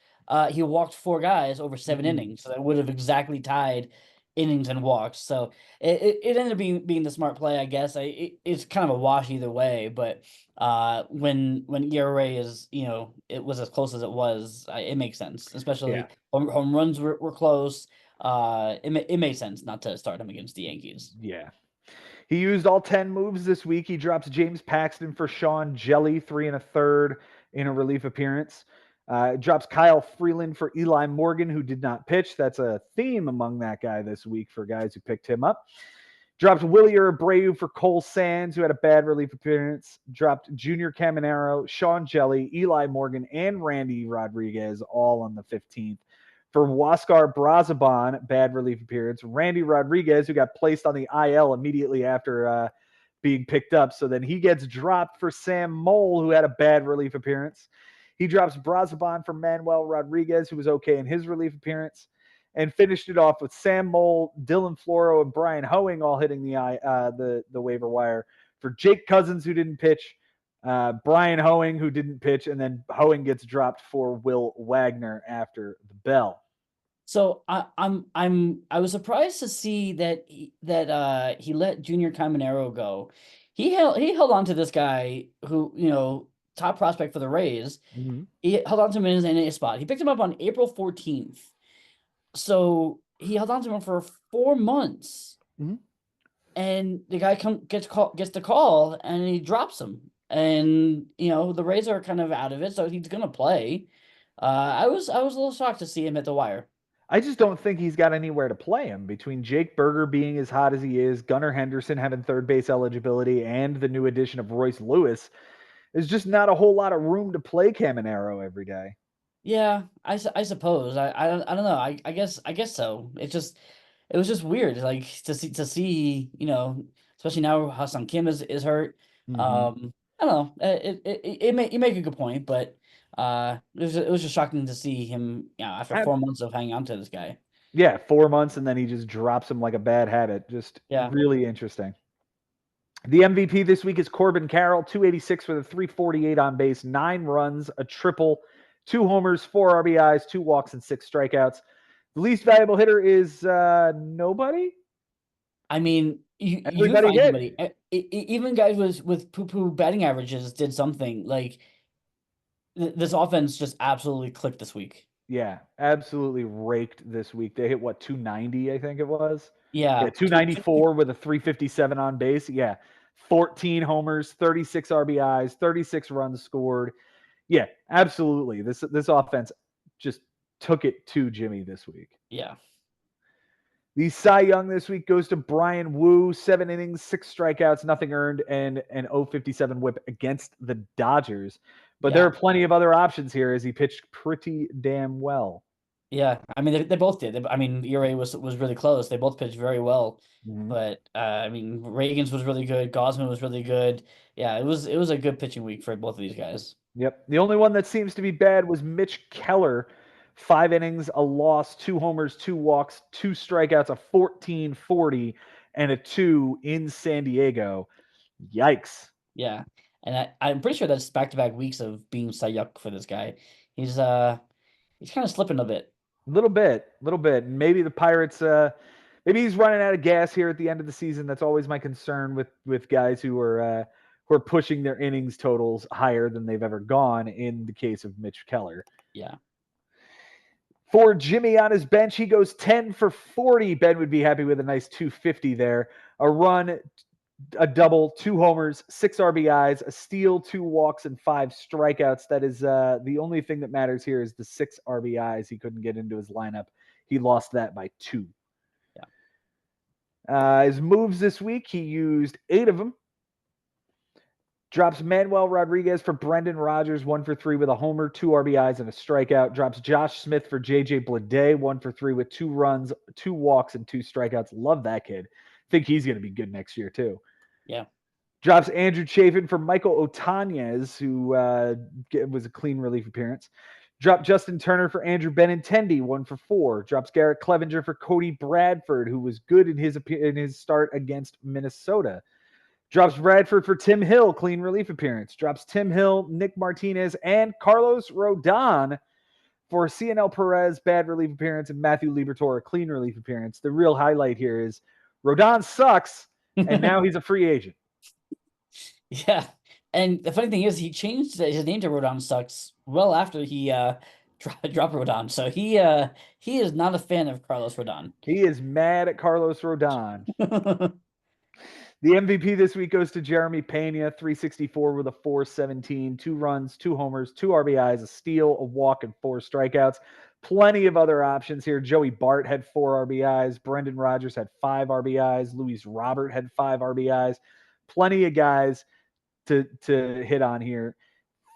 4 guys over 7 innings, so that would have exactly tied innings and walks. So it ended up being the smart play, I guess. It's kind of a wash either way, but when ERA is, it was as close as it was, it makes sense.
Yeah.
Especially home runs were close. It made sense not to start him against the Yankees.
Yeah. He used all 10 moves this week. He drops James Paxton for Sean Jelly, 3 1/3 in a relief appearance. Drops Kyle Freeland for Eli Morgan, who did not pitch. That's a theme among that guy this week for guys who picked him up. Dropped Willie Abreu for Cole Sands, who had a bad relief appearance. Dropped Junior Caminero, Sean Jelly, Eli Morgan, and Randy Rodriguez all on the 15th. For Huascar Brazaban, bad relief appearance. Randy Rodriguez, who got placed on the IL immediately after being picked up. So then he gets dropped for Sam Mole, who had a bad relief appearance. He drops Brazaban for Manuel Rodriguez, who was okay in his relief appearance, and finished it off with Sam Mole, Dylan Floro, and Brian Hoeing all hitting the waiver wire for Jake Cousins, who didn't pitch, Brian Hoeing, who didn't pitch, and then Hoeing gets dropped for Will Wagner after the bell.
So I was surprised to see that he let Junior Caminero go. He held on to this guy who, top prospect for the Rays.
Mm-hmm.
He held on to him in his spot. He picked him up on April 14th. So he held on to him for 4 months.
Mm-hmm.
And the guy gets the call and he drops him. And the Rays are kind of out of it, so he's gonna play. I was a little shocked to see him hit the wire.
I just don't think he's got anywhere to play him between Jake Berger being as hot as he is, Gunnar Henderson having third base eligibility, and the new addition of Royce Lewis. There's just not a whole lot of room to play Caminero every day.
Yeah, I suppose. I don't know. I guess so. It was just weird, like to see, especially now Hassan Kim is hurt.
Mm-hmm.
I don't know. You make a good point, but it was just shocking to see him, after 4 months of hanging on to this guy.
Yeah, 4 months, and then he just drops him like a bad habit. Just
Yeah.
really interesting. The MVP this week is Corbin Carroll, 286 with a 348 on base, 9 runs, a triple, 2 homers, 4 RBIs, 2 walks, and 6 strikeouts. The least valuable hitter is nobody.
I mean, you can
Everybody
find
hit.
anybody. Even guys with poo-poo batting averages did something. Like this offense just absolutely clicked this week.
Yeah, absolutely raked this week. They hit what, 290, I think it was. Yeah,
Yeah.
294 with a 357 on base. Yeah, 14 homers, 36 RBIs, 36 runs scored. Yeah, absolutely. This offense just took it to Jimmy this week.
Yeah.
The Cy Young this week goes to Brian Wu, 7 innings, 6 strikeouts, nothing earned, and an 0.57 whip against the Dodgers. But there
Yeah.
are plenty of other options here as he pitched pretty damn well.
Yeah, I mean they both did. I mean ERA was really close. They both pitched very well,
Mhm.
but I mean Reagan's was really good. Gosman was really good. Yeah, it was a good pitching week for both of these guys.
Yep. The only one that seems to be bad was Mitch Keller. 5 innings, a loss, 2 homers, 2 walks, 2 strikeouts, a 14-40, and a 2 in San Diego. Yikes.
Yeah, and I'm pretty sure that's back-to-back weeks of being Cy Yuck for this guy. He's kind of slipping a bit.
Little bit, little bit. Maybe the Pirates, maybe he's running out of gas here at the end of the season. That's always my concern with guys who are pushing their innings totals higher than they've ever gone. In the case of Mitch Keller,
Yeah.
for Jimmy on his bench, he goes 10 for 40. Ben would be happy with a nice 250 there. A run, a double, 2 homers, 6 RBIs, a steal, 2 walks, and 5 strikeouts. That is the only thing that matters here is the 6 RBIs. He couldn't get into his lineup. He lost that by 2.
Yeah.
His moves this week, he used 8 of them. Drops Manuel Rodriguez for Brendan Rodgers, 1 for 3 with a homer, 2 RBIs, and a strikeout. Drops Josh Smith for JJ Bleday, 1 for 3 with 2 runs, 2 walks, and 2 strikeouts. Love that kid. Think he's going to be good next year, too.
Yeah.
Drops Andrew Chafin for Michael Otanez, who was a clean relief appearance. Dropped Justin Turner for Andrew Benintendi, 1 for 4. Drops Garrett Clevenger for Cody Bradford, who was good in his start against Minnesota. Drops Bradford for Tim Hill, clean relief appearance. Drops Tim Hill, Nick Martinez, and Carlos Rodon for CNL Perez, bad relief appearance, and Matthew Liberatore, clean relief appearance. The real highlight here is Rodon sucks, and now he's a free agent.
Yeah. And the funny thing is, he changed his name to Rodon Sucks well after he dropped Rodon. So he is not a fan of Carlos Rodon.
He is mad at Carlos Rodon. The MVP this week goes to Jeremy Pena, 364 with a 417, 2 runs, 2 homers, 2 RBIs, a steal, a walk, and 4 strikeouts. Plenty of other options here. Joey Bart had 4 RBIs. Brendan Rodgers had 5 RBIs. Luis Robert had 5 RBIs. Plenty of guys to hit on here.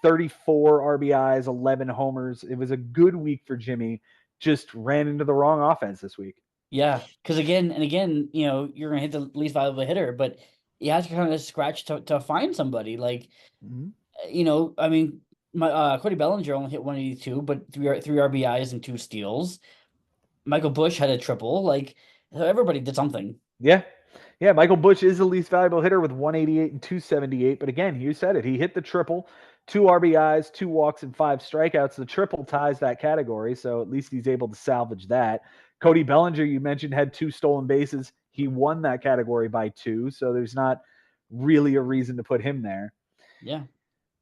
34 RBIs, 11 homers. It was a good week for Jimmy. Just ran into the wrong offense this week.
Yeah, because again and again, you're gonna hit the least valuable hitter, but you have to kind of scratch to find somebody. Like, I mean, my Cody Bellinger only hit 182, but three RBIs and 2 steals. Michael Busch had a triple. Like, so everybody did something.
Yeah. Yeah, Michael Busch is the least valuable hitter with 188 and 278. But again, you said it. He hit the triple, 2 RBIs, 2 walks, and 5 strikeouts. The triple ties that category, so at least he's able to salvage that. Cody Bellinger, you mentioned, had 2 stolen bases. He won that category by 2, so there's not really a reason to put him there.
Yeah.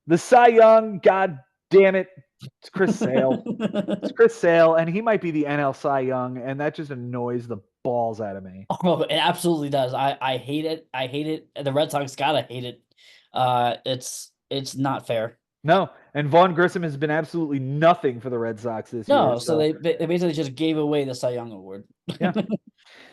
The Cy Young, god damn it, it's Chris Sale. It's Chris Sale, and he might be the NL Cy Young, and that just annoys the balls out of me.
Oh, it absolutely does. I hate it. I hate it. The Red Sox gotta hate it. It's not fair.
No, and Vaughn Grissom has been absolutely nothing for the Red Sox this year.
No, so they basically just gave away the Cy Young Award.
Yeah.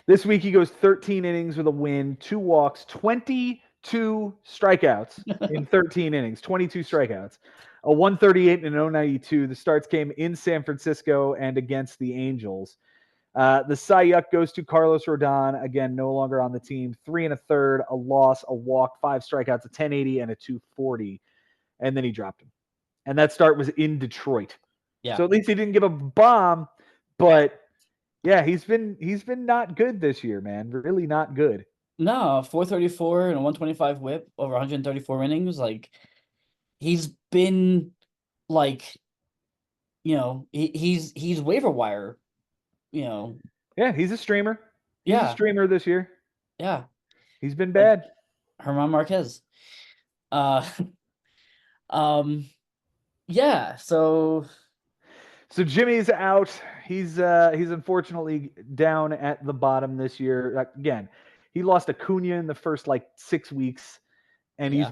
This week he goes 13 innings with a win, 2 walks, 22 strikeouts in 13 innings, 22 strikeouts, a 138 and an 092. The starts came in San Francisco and against the Angels. The Cy Yuck goes to Carlos Rodon, again, no longer on the team. 3 1/3, a loss, a walk, 5 strikeouts, a 1080, and a 240. And then he dropped him. And that start was in Detroit.
Yeah.
So at least he didn't give a bomb, but yeah, he's been not good this year, man. Really not good.
No, 434 and a 125 whip over 134 innings. Like, he's been like, he's waiver wire,
Yeah, he's a streamer. He's a
Yeah.
streamer this year.
Yeah.
He's been bad.
Herman Marquez. Yeah, so
Jimmy's out. He's unfortunately down at the bottom this year. Again, he lost Acuna in the first 6 weeks, and
Yeah.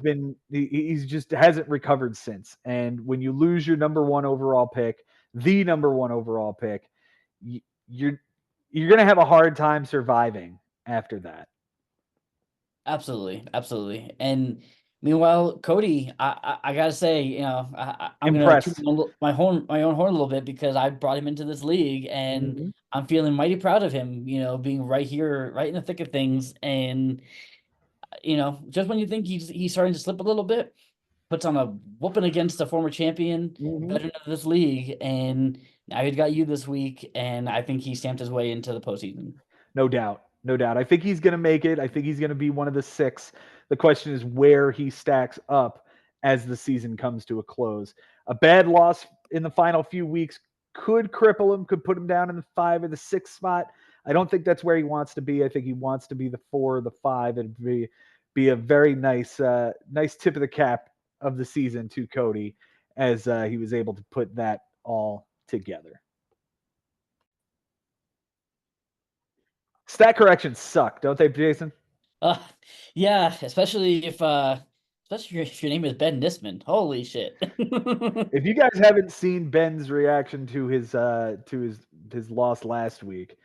he's just hasn't recovered since. And when you lose your number 1 overall pick, the number 1 overall pick, you're gonna have a hard time surviving after that.
Absolutely. And Meanwhile, Cody, I gotta say, I'm gonna toot
Impressed.
my own horn a little bit because I brought him into this league, and
Mhm.
I'm feeling mighty proud of him. Being right here, right in the thick of things, and just when you think he's starting to slip a little bit, puts on a whooping against a former champion,
Mhm.
veteran of this league, and now he's got you this week, and I think he stamped his way into the postseason.
No doubt. No doubt. I think he's going to make it. I think he's going to be one of the 6. The question is where he stacks up as the season comes to a close. A bad loss in the final few weeks could cripple him, could put him down in the 5 or the 6 spot. I don't think that's where he wants to be. I think he wants to be the 4 or the 5 and be a very nice nice tip of the cap of the season to Cody as he was able to put that all together. Stat corrections suck, don't they, Jason?
Uh, yeah, especially if your name is Ben Nisman. Holy shit.
If you guys haven't seen Ben's reaction to his loss last week,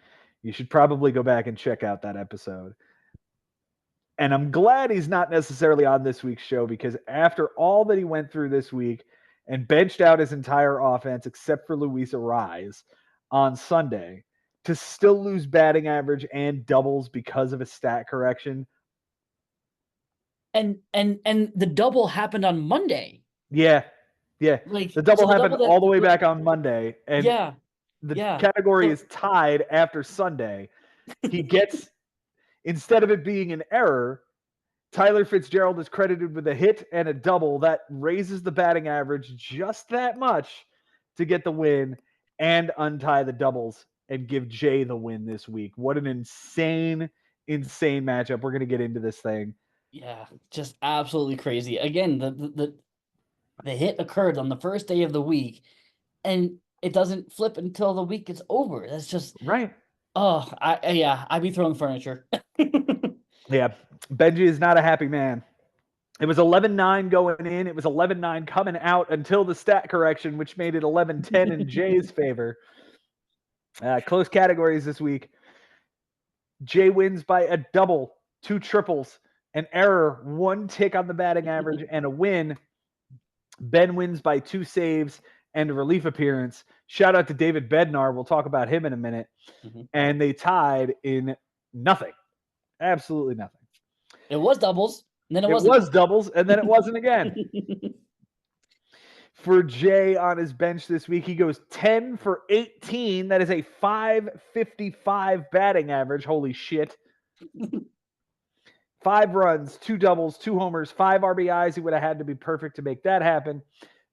you should probably go back and check out that episode. And I'm glad he's not necessarily on this week's show because after all that he went through this week and benched out his entire offense except for Luis Arise on Sunday to still lose batting average and doubles because of a stat correction.
And the double happened on Monday.
Yeah. Yeah.
Like,
The
so
double
the
happened
double
all the way
that
back on Monday. And
yeah,
the
yeah.
category
So
is tied after Sunday. He gets, instead of it being an error, Tyler Fitzgerald is credited with a hit and a double that raises the batting average just that much to get the win and untie the doubles and give Jay the win this week. What an insane, insane matchup. We're going to get into this thing.
yeah, just absolutely crazy. Again, the hit occurred on the first day of the week, and it doesn't flip until the week is over. That's just
Right.
yeah, I'd be throwing furniture.
Yeah. Benji is not a happy man. It was 11-9 going in. It was 11-9 coming out until the stat correction, which made it 11-10 in Jay's favor. Close categories this week. Jay wins by a double, 2 triples, an error, 1 tick on the batting average, and a win. Ben wins by 2 saves and a relief appearance. Shout out to David Bednar. We'll talk about him in a minute.
Mhm.
And they tied in nothing. Absolutely nothing.
It was doubles, and then it
It
wasn't.
was doubles, and then it wasn't again. For Jay on his bench this week, he goes 10 for 18. That is a 555 batting average. Holy shit. 5 runs, 2 doubles, 2 homers, 5 RBIs. He would have had to be perfect to make that happen.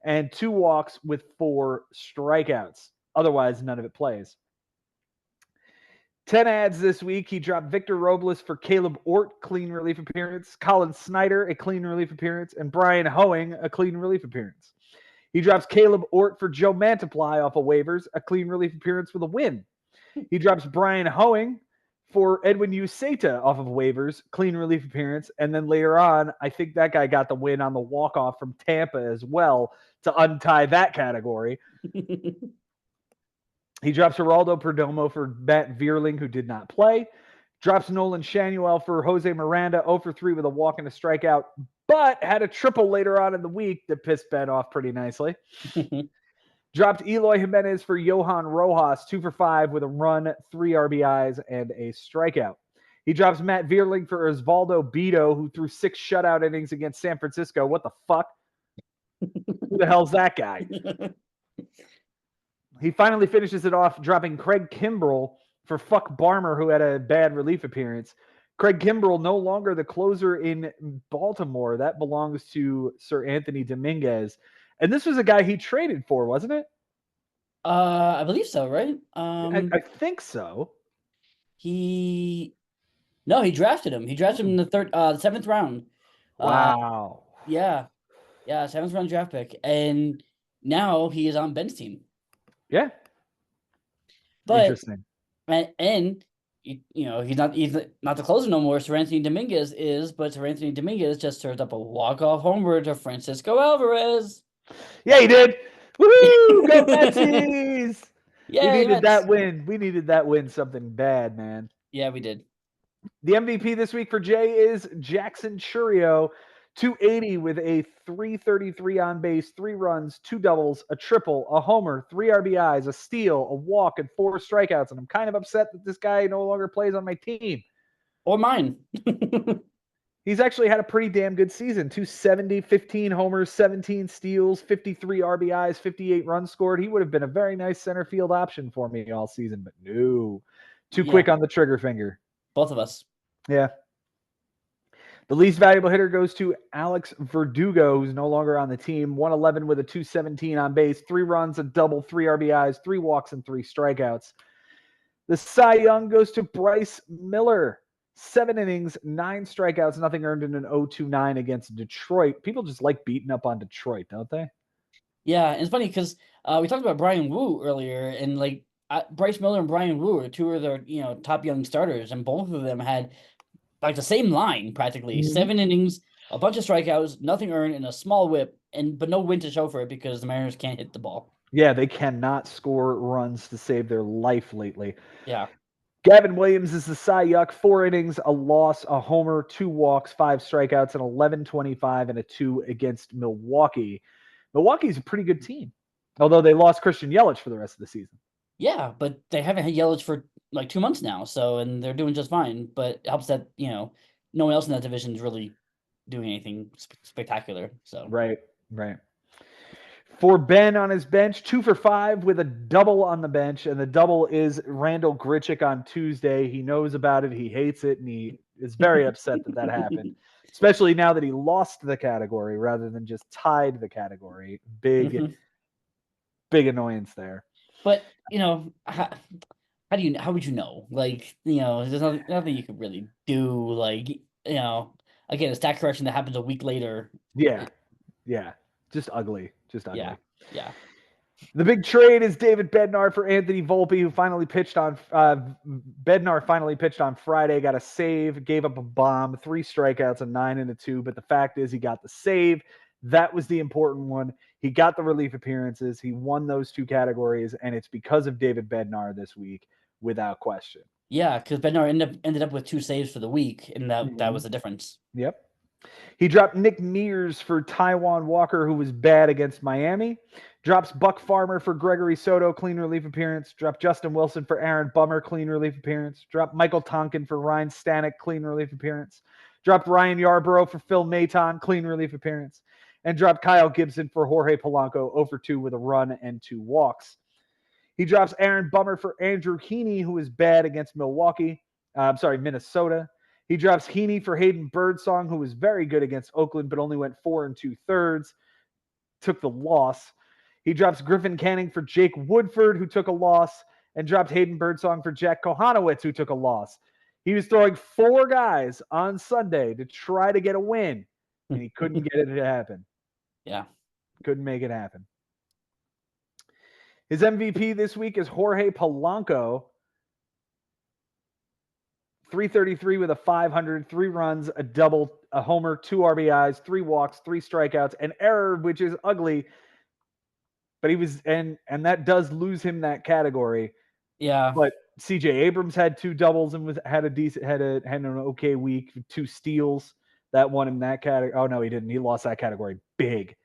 And 2 walks with 4 strikeouts. Otherwise, none of it plays. 10 ads this week. He dropped Victor Robles for Caleb Ort, clean relief appearance, Colin Snyder, a clean relief appearance, and Brian Hoeing, a clean relief appearance. He drops Caleb Ort for Joe Mantiply off of waivers, a clean relief appearance with a win. He drops Brian Hoeing for Edwin Uceta off of waivers, clean relief appearance. And then later on, I think that guy got the win on the walk-off from Tampa as well to untie that category. He drops Geraldo Perdomo for Matt Vierling, who did not play. Drops Nolan Shanuel for Jose Miranda, 0 for 3 with a walk and a strikeout, but had a triple later on in the week that pissed Ben off pretty nicely. Dropped Eloy Jimenez for Johan Rojas, 2 for 5 with a run, 3 RBIs, and a strikeout. He drops Matt Vierling for Osvaldo Bido, who threw 6 shutout innings against San Francisco. What the fuck? Who the hell's that guy? He finally finishes it off dropping Craig Kimbrell for Fuck Barmer, who had a bad relief appearance. Craig Kimbrell no longer the closer in Baltimore. That belongs to Sir Anthony Dominguez. And this was a guy he traded for, wasn't it?
I believe so, right?
I think so.
He drafted him. He drafted him in the 7th round.
Wow.
Yeah, 7th round draft pick, and now he is on Ben's team.
Yeah.
But
Interesting.
and he's not the closer no more. Sir Anthony Dominguez is, but Sir Anthony Dominguez just served up a walk-off homer to Francisco Alvarez.
Yeah, he did. Woohoo! Go Metsies!
Yeah,
we needed that win. We needed that win something bad, man.
Yeah, we did.
The MVP this week for Jay is Jackson Churio. 280 with a 333 on base, 3 runs, 2 doubles, a triple, a homer, 3 RBIs, a steal, a walk, and 4 strikeouts. And I'm kind of upset that this guy no longer plays on my team.
Or mine.
He's actually had a pretty damn good season. 270, 15 homers, 17 steals, 53 RBIs, 58 runs scored. He would have been a very nice center field option for me all season, but no. Too quick on the trigger finger.
Both of us.
Yeah. The least valuable hitter goes to Alex Verdugo, who's no longer on the team. 111 with a 217 on base, 3 runs, a double, 3 RBIs, 3 walks, and 3 strikeouts. The Cy Young goes to Bryce Miller. 7 innings, 9 strikeouts, nothing earned in an 0-2-9 against Detroit. People just like beating up on Detroit, don't they?
Yeah, and it's funny because we talked about Brian Wu earlier, and like Bryce Miller and Brian Wu are two of their top young starters, and both of them had like the same line practically: 7 innings, a bunch of strikeouts, nothing earned, and a small whip, but no win to show for it because the Mariners can't hit the ball.
Yeah, they cannot score runs to save their life lately.
Yeah.
Gavin Williams is the Cy Young. 4 innings, a loss, a homer, 2 walks, 5 strikeouts, an 11-25, and a 2 against Milwaukee. Milwaukee's a pretty good team, although they lost Christian Yelich for the rest of the season.
Yeah, but they haven't had Yelich for like 2 months now, and they're doing just fine. But it helps that no one else in that division is really doing anything spectacular. So
right. For Ben on his bench, 2 for 5 with a double on the bench, and the double is Randall Grichuk on Tuesday. He knows about it, he hates it, and he is very upset that happened, especially now that he lost the category rather than just tied the category. Big annoyance there.
But how would you know? Like there's nothing you could really do. Like again, a stat correction that happens a week later.
Yeah, just ugly.
Yeah.
The big trade is David Bednar for Anthony Volpe, who finally pitched on Bednar finally pitched on Friday, got a save, gave up a bomb, 3 strikeouts, a 9 and a 2. But the fact is he got the save. That was the important one. He got the relief appearances. He won those 2 categories, and it's because of David Bednar this week, without question.
Yeah, because Bednar ended up with 2 saves for the week, and that was the difference.
Yep. He dropped Nick Mears for Taijuan Walker, who was bad against Miami. Drops Buck Farmer for Gregory Soto, clean relief appearance. Dropped Justin Wilson for Aaron Bummer, clean relief appearance. Dropped Michael Tonkin for Ryan Stanek, clean relief appearance. Dropped Ryan Yarbrough for Phil Maton, clean relief appearance. And dropped Kyle Gibson for Jorge Polanco, 0 for 2 with a run and 2 walks. He drops Aaron Bummer for Andrew Heaney, who was bad against Minnesota. He drops Heaney for Hayden Birdsong, who was very good against Oakland, but only went 4 2/3, took the loss. He drops Griffin Canning for Jake Woodford, who took a loss, and dropped Hayden Birdsong for Jack Kohanowitz, who took a loss. He was throwing 4 guys on Sunday to try to get a win, and he couldn't get it to happen.
Yeah.
Couldn't make it happen. His MVP this week is Jorge Polanco. 333 with a 500, 3 runs, a double, a homer, 2 RBIs, 3 walks, 3 strikeouts, an error, which is ugly. But he was, and that does lose him that category.
Yeah.
But CJ Abrams had 2 doubles and had an okay week, 2 steals. That won him that category. Oh no, he didn't. He lost that category big.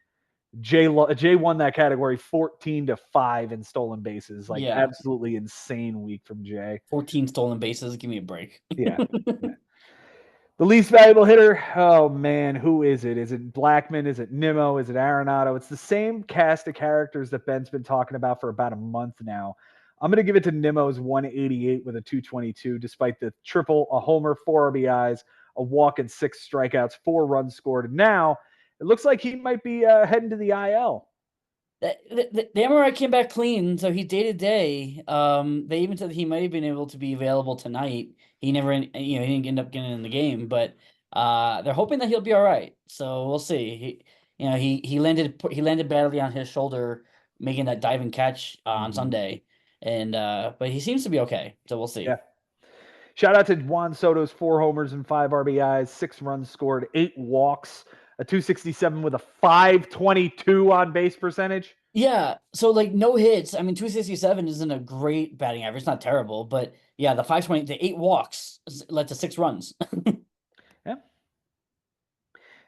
Jay won that category 14-5 in stolen bases. Absolutely insane week from Jay.
14 stolen bases. Give me a break.
Yeah. The least valuable hitter. Oh man, who is it? Is it Blackman? Is it Nimmo? Is it Arenado? It's the same cast of characters that Ben's been talking about for about a month now. I'm going to give it to Nimmo's 188 with a 222, despite the triple, a homer, 4 RBIs, a walk, and 6 strikeouts, 4 runs scored. And now it looks like he might be heading to the IL.
The MRI came back clean, so he's day-to-day. They even said that he might have been able to be available tonight. He never, he didn't end up getting in the game, but they're hoping that he'll be all right. So we'll see. He landed badly on his shoulder, making that diving catch on Sunday, and but he seems to be okay. So we'll see.
Yeah. Shout out to Juan Soto's 4 homers and 5 RBIs, 6 runs scored, 8 walks, a 267 with a 522 on base percentage.
Yeah, so no hits. I mean, 267 isn't a great batting average. It's not terrible, but yeah, the 520, the 8 walks led to 6 runs.
Yeah.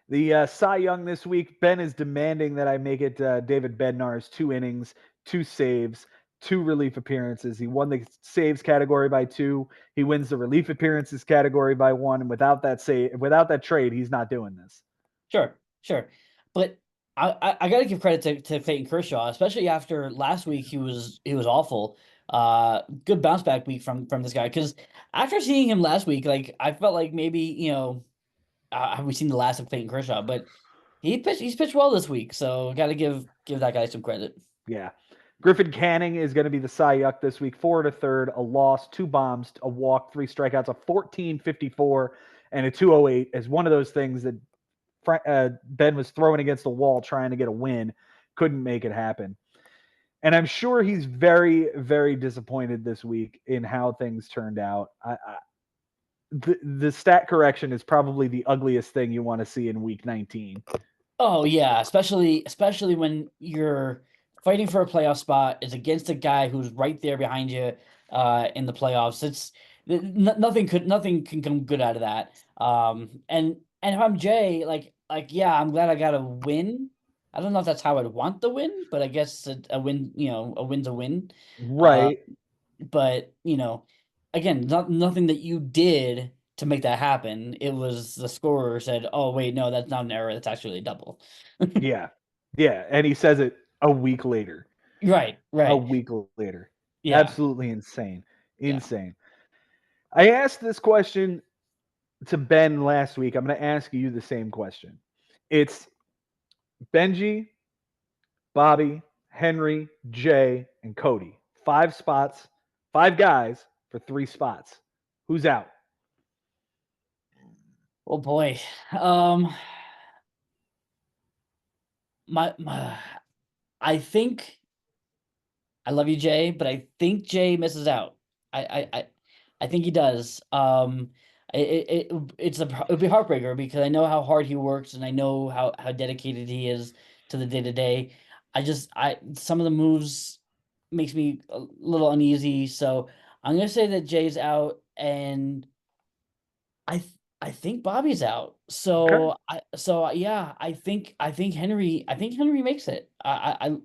The Cy Young this week, Ben is demanding that I make it David Bednar's 2 innings, 2 saves, 2 relief appearances. He won the saves category by 2. He wins the relief appearances category by 1. And without that trade, he's not doing this.
Sure. But I got to give credit to Clayton Kershaw, especially after last week. He was awful. Good bounce back week from this guy, because after seeing him last week, like I felt like maybe have we seen the last of Clayton Kershaw? But he's pitched well this week, so got to give that guy some credit.
Yeah. Griffin Canning is going to be the Cy Young this week. 4 1/3, a loss, 2 bombs, a walk, 3 strikeouts, a 14.54, and a 2.08 is one of those things that Ben was throwing against the wall trying to get a win, couldn't make it happen. And I'm sure he's very, very disappointed this week in how things turned out. The stat correction is probably the ugliest thing you want to see in week 19.
Oh yeah, especially when you're fighting for a playoff spot, is against a guy who's right there behind you in the playoffs. It's nothing can come good out of that. And if I'm Jay, yeah, I'm glad I got a win. I don't know if that's how I'd want the win, but I guess a win, a win's a win.
Right.
But again, nothing that you did to make that happen. It was the scorer said, "Oh wait, no, that's not an error. That's actually a double."
Yeah. Yeah. And he says it a week later.
Right.
A week later.
Yeah.
Absolutely insane. Insane. Yeah. I asked this question to Ben last week. I'm going to ask you the same question. It's Benji, Bobby, Henry, Jay, and Cody. 5 spots, 5 guys for 3 spots. Who's out?
Oh boy. My I think I love you, Jay, but I think Jay misses out. I think he does. It'd be a heartbreaker, because I know how hard he works and I know how dedicated he is to the day to day. Some of the moves makes me a little uneasy, so I'm gonna say that Jay's out, and I th- I think Bobby's out.
Okay.
Yeah, I think Henry makes it.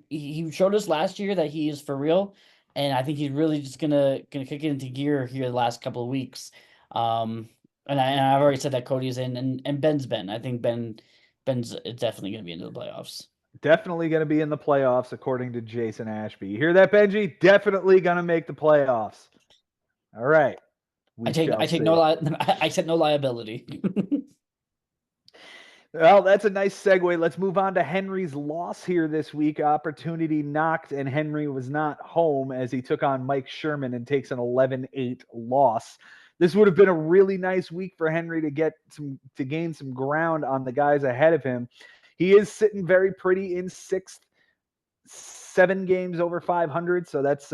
He showed us last year that he is for real, and I think he's really just gonna kick it into gear here the last couple of weeks. And I've already said that Cody's in, and Ben's Ben. I think Ben's definitely gonna be into the playoffs.
Definitely going to be in the playoffs, according to Jason Ashby. You hear that, Benji? Definitely going to make the playoffs. All right. We shall see.
I take no liability.
Well, that's a nice segue. Let's move on to Henry's loss here this week. Opportunity knocked, and Henry was not home as he took on Mike Sherman and takes an 11-8 loss. This would have been a really nice week for Henry to gain some ground on the guys ahead of him. He is sitting very pretty in 6th, 7 games over 500. So that's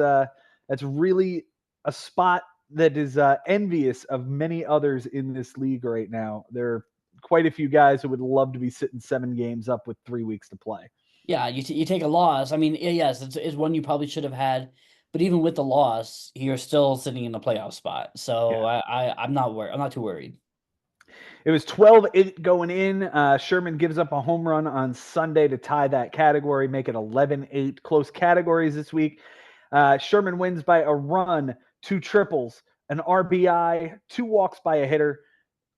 really a spot that is envious of many others in this league right now. There are quite a few guys who would love to be sitting 7 games up with 3 weeks to play.
Yeah, you take a loss. I mean, yes, it's one you probably should have had, but even with the loss, you're still sitting in the playoff spot. So
Yeah.
I'm not worried. I'm not too worried.
It was 12-8 going in. Sherman gives up a home run on Sunday to tie that category, make it 11-8. Close categories this week. Sherman wins by a run, 2 triples, an RBI, 2 walks by a hitter,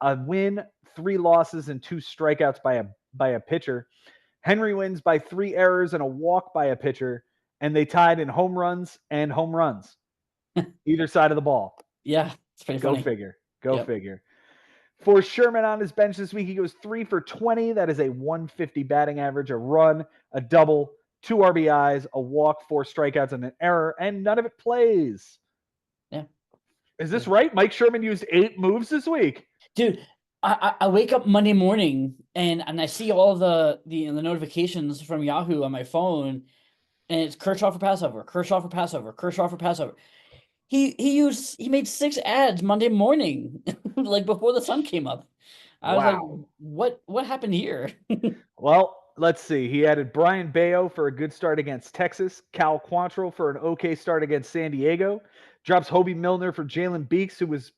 a win, 3 losses, and 2 strikeouts by a pitcher. Henry wins by 3 errors and a walk by a pitcher, and they tied in home runs and home runs, either side of the ball.
Yeah, it's pretty funny.
Go figure. Go figure. For Sherman on his bench this week, he goes 3 for 20. That is a 150 batting average, a run, a double, 2 RBIs, a walk, 4 strikeouts, and an error, and none of it plays.
Yeah.
Is this right? Mike Sherman used 8 moves this week.
Dude, I wake up Monday morning and I see all the notifications from Yahoo on my phone, and it's Kershaw for passover, Kershaw for passover, Kershaw for passover. He made 6 ads Monday morning, like before the sun came up. I was like, what happened here?
Well, let's see. He added Brian Bayo for a good start against Texas, Cal Quantrill for an okay start against San Diego, drops Hobie Milner for Jalen Beeks, who was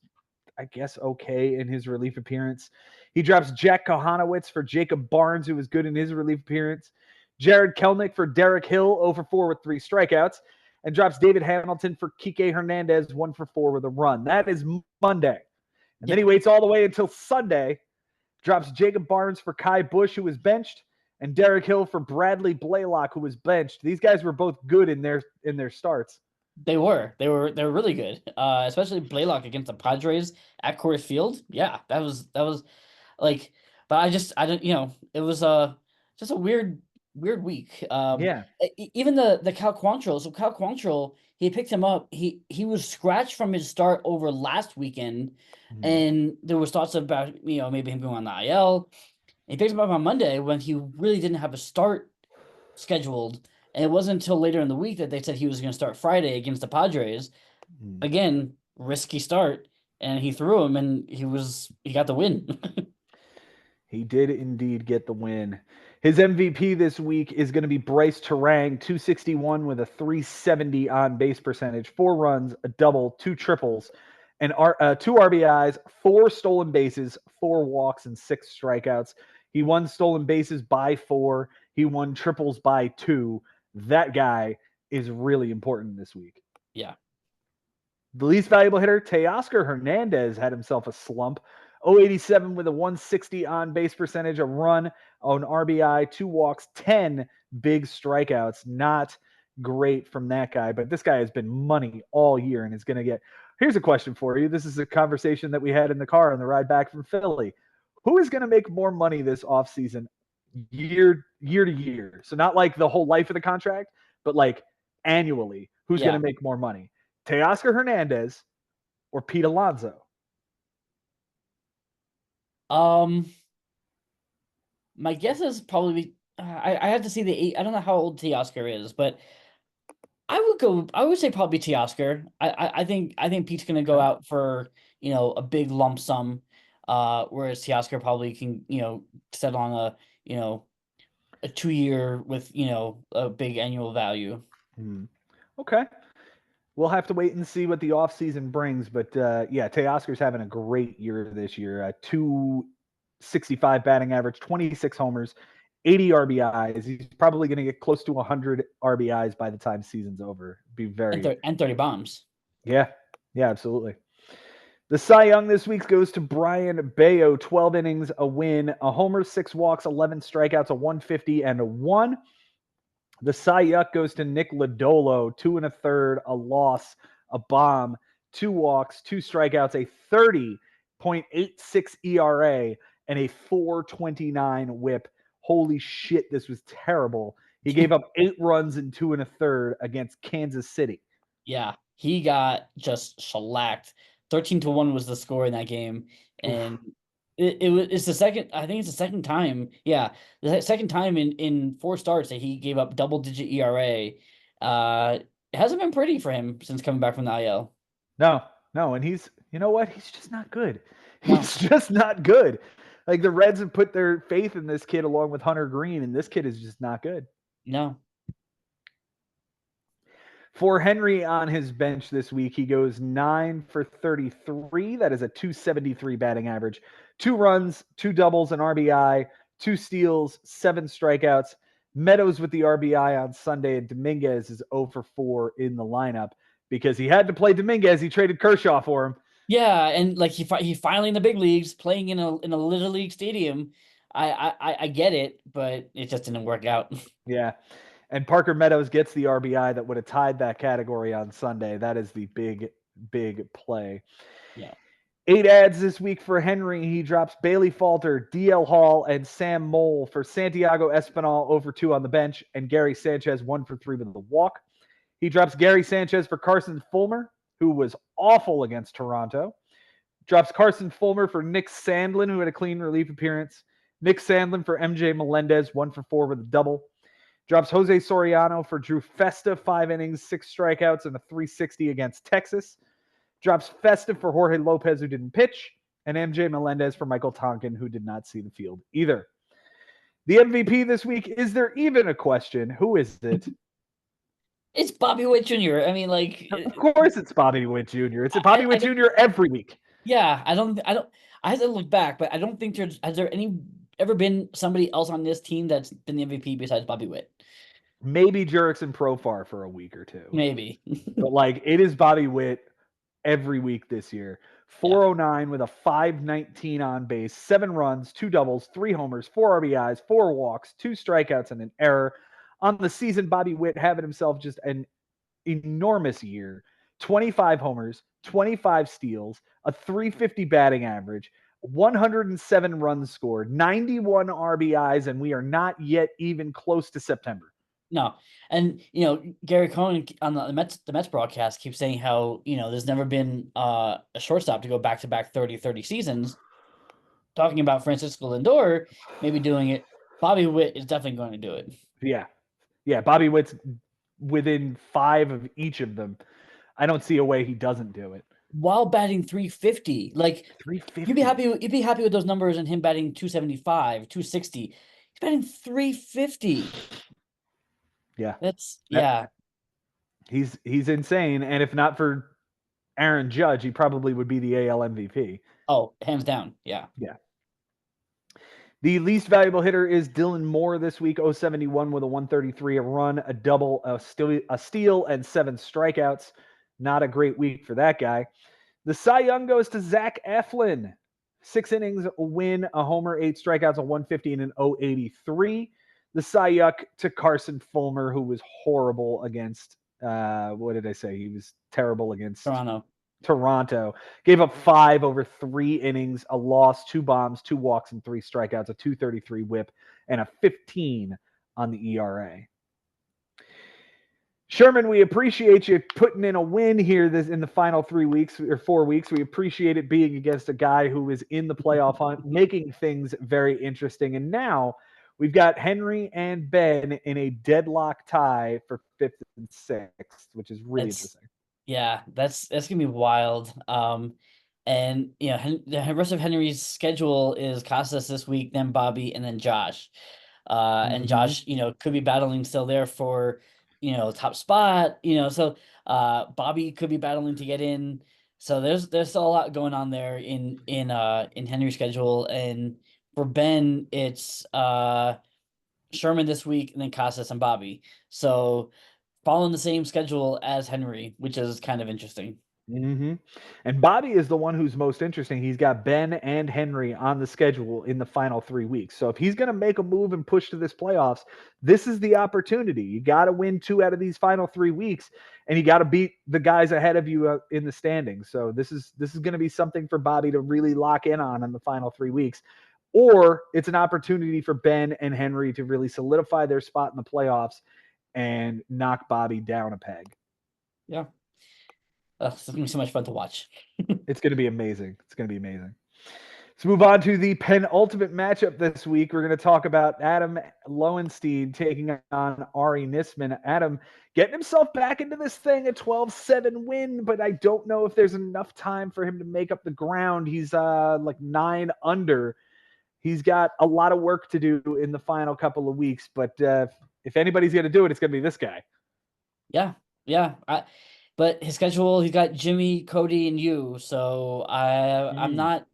I guess, okay in his relief appearance. He drops Jack Kohanowitz for Jacob Barnes, who was good in his relief appearance. Jared Kelnick for Derek Hill, 0-4 with 3 strikeouts. And drops David Hamilton for Kike Hernandez, 1-4 with a run. That is Monday. And then he waits all the way until Sunday. Drops Jacob Barnes for Kai Bush, who was benched, and Derek Hill for Bradley Blaylock, who was benched. These guys were both good in their starts.
They were really good. Especially Blaylock against the Padres at Coors Field. Yeah, that was like, but I don't, it was just a weird week.
Yeah.
Even the Cal Quantrill. So Cal Quantrill, he picked him up. He was scratched from his start over last weekend, and there was thoughts about maybe him going on the IL. He picked him up on Monday when he really didn't have a start scheduled, and it wasn't until later in the week that they said he was going to start Friday against the Padres. Again, risky start, and he threw him, and he got the win.
He did indeed get the win. His MVP this week is going to be Bryce Terang, 261 with a 370 on base percentage, 4 runs, a double, 2 triples, and 2 RBIs, 4 stolen bases, 4 walks, and 6 strikeouts. He won stolen bases by 4. He won triples by 2. That guy is really important this week.
Yeah.
The least valuable hitter, Teoscar Hernandez, had himself a slump. 087 with a 160 on base percentage, a run, an RBI, 2 walks, 10 big strikeouts. Not great from that guy, but this guy has been money all year and is going to get. Here's a question for you. This is a conversation that we had in the car on the ride back from Philly. Who is going to make more money this offseason year to year? So not like the whole life of the contract, but like annually. Who's going to make more money? Teoscar Hernandez or Pete Alonso?
My guess is probably I have to see the I don't know how old Teoscar is, but I would say probably Teoscar. I think Pete's gonna go out for a big lump sum, whereas Teoscar probably can settle on a 2-year with a big annual value.
Okay. We'll have to wait and see what the offseason brings. But yeah, Teoscar's having a great year this year. 265 batting average, 26 homers, 80 RBIs. He's probably going to get close to 100 RBIs by the time season's over. Be very
and 30 bombs.
Yeah, absolutely. The Cy Young this week goes to Brian Bayo. 12 innings, a win, a homer, 6 walks, 11 strikeouts, a 150, and a 1. The Cy Young goes to Nick Lodolo, 2 1/3, a loss, a bomb, 2 walks, 2 strikeouts, a 30.86 ERA, and a 4.29 WHIP. Holy shit, this was terrible. He gave up 8 runs in 2 1/3 against Kansas City.
Yeah, he got just shellacked. 13-1 was the score in that game, and it's the second. I think it's the second time. Yeah, the second time in 4 starts that he gave up double-digit ERA. It hasn't been pretty for him since coming back from the IL.
No, and he's what? He's just not good. He's just not good. Like the Reds have put their faith in this kid along with Hunter Green, and this kid is just not good.
No.
For Henry on his bench this week, he goes 9 for 33. That is a 273 batting average. 2 runs, 2 doubles, an RBI, 2 steals, 7 strikeouts. Meadows with the RBI on Sunday, and Dominguez is 0 for 4 in the lineup because he had to play Dominguez. He traded Kershaw for him.
Yeah, and like he finally in the big leagues, playing in a little league stadium. I get it, but it just didn't work out.
Yeah. And Parker Meadows gets the RBI that would have tied that category on Sunday. That is the big play.
Yeah.
8 ads this week for Henry. He drops Bailey Falter, DL Hall, and Sam Mole for Santiago Espinal, 0 for 2 on the bench, and Gary Sanchez, 1 for 3 with the walk. He drops Gary Sanchez for Carson Fulmer, who was awful against Toronto. Drops Carson Fulmer for Nick Sandlin, who had a clean relief appearance. Nick Sandlin for MJ Melendez, 1 for 4 with a double. Drops Jose Soriano for Drew Festa, 5 innings, 6 strikeouts, and a 360 against Texas. Drops Festa for Jorge Lopez, who didn't pitch, and MJ Melendez for Michael Tonkin, who did not see the field either. The MVP this week, is there even a question? Who is it?
It's Bobby Witt Jr. I mean, like...
Of course it's Bobby Witt Jr. It's Bobby Witt Jr. every week.
Yeah, I have to look back, but I don't think has there ever been somebody else on this team that's been the MVP besides Bobby Witt?
Maybe Jurickson Profar for a week or two.
Maybe.
But like it is Bobby Witt every week this year.
Yeah.
409 with a 519 on base, 7 runs, 2 doubles, 3 homers, 4 RBIs, 4 walks, 2 strikeouts, and an error. On the season, Bobby Witt having himself just an enormous year. 25 homers, 25 steals, a 350 batting average, 107 runs scored, 91 RBIs, and we are not yet even close to September.
No. And Gary Cohen on the Mets broadcast keeps saying how, there's never been a shortstop to go back to back 30 seasons. Talking about Francisco Lindor maybe doing it. Bobby Witt is definitely going to do it.
Yeah. Yeah. Bobby Witt's within 5 of each of them. I don't see a way he doesn't do it.
While batting 350. Like
350.
you'd be happy with those numbers and him batting 275, 260. He's batting 350.
Yeah.
Yeah.
He's insane. And if not for Aaron Judge, he probably would be the AL MVP.
Oh, hands down. Yeah.
Yeah. The least valuable hitter is Dylan Moore this week, 071 with a 133, a run, a double, a steal, and 7 strikeouts. Not a great week for that guy. The Cy Young goes to Zach Eflin. 6 innings, a win, a homer, 8 strikeouts, a 150, and an 083. The Cy Young to Carson Fulmer, who was horrible against, what did I say? He was terrible against Toronto. Gave up 5 over 3 innings, a loss, 2 bombs, 2 walks, and 3 strikeouts, a 233 whip, and a 15 on the ERA. Sherman, we appreciate you putting in a win here in the final 3 weeks or 4 weeks. We appreciate it being against a guy who is in the playoff hunt, making things very interesting. And now we've got Henry and Ben in a deadlock tie for 5th and 6th, which is really interesting.
Yeah, that's gonna be wild. And the rest of Henry's schedule is Casas this week, then Bobby, and then Josh. And Josh, could be battling still there for top spot. So Bobby could be battling to get in. So there's still a lot going on there in Henry's schedule. And for Ben, it's Sherman this week, and then Casas and Bobby. So following the same schedule as Henry, which is kind of interesting.
And Bobby is the one who's most interesting. He's got Ben and Henry on the schedule in the final 3 weeks. So if he's going to make a move and push to this playoffs, this is the opportunity. You got to win 2 out of these final 3 weeks, and you got to beat the guys ahead of you in the standings. So this is going to be something for Bobby to really lock in on the final 3 weeks. Or it's an opportunity for Ben and Henry to really solidify their spot in the playoffs and knock Bobby down a peg.
Yeah. It's going to be so much fun to watch.
It's going to be amazing. It's going to be amazing. Let's move on to the penultimate matchup this week. We're going to talk about Adam Lowenstein taking on Ari Nisman. Adam getting himself back into this thing, a 12-7 win, but I don't know if there's enough time for him to make up the ground. He's like 9 under. He's got a lot of work to do in the final couple of weeks, but if anybody's going to do it, it's going to be this guy.
Yeah. But his schedule, he's got Jimmy, Cody, and you. So I'm not.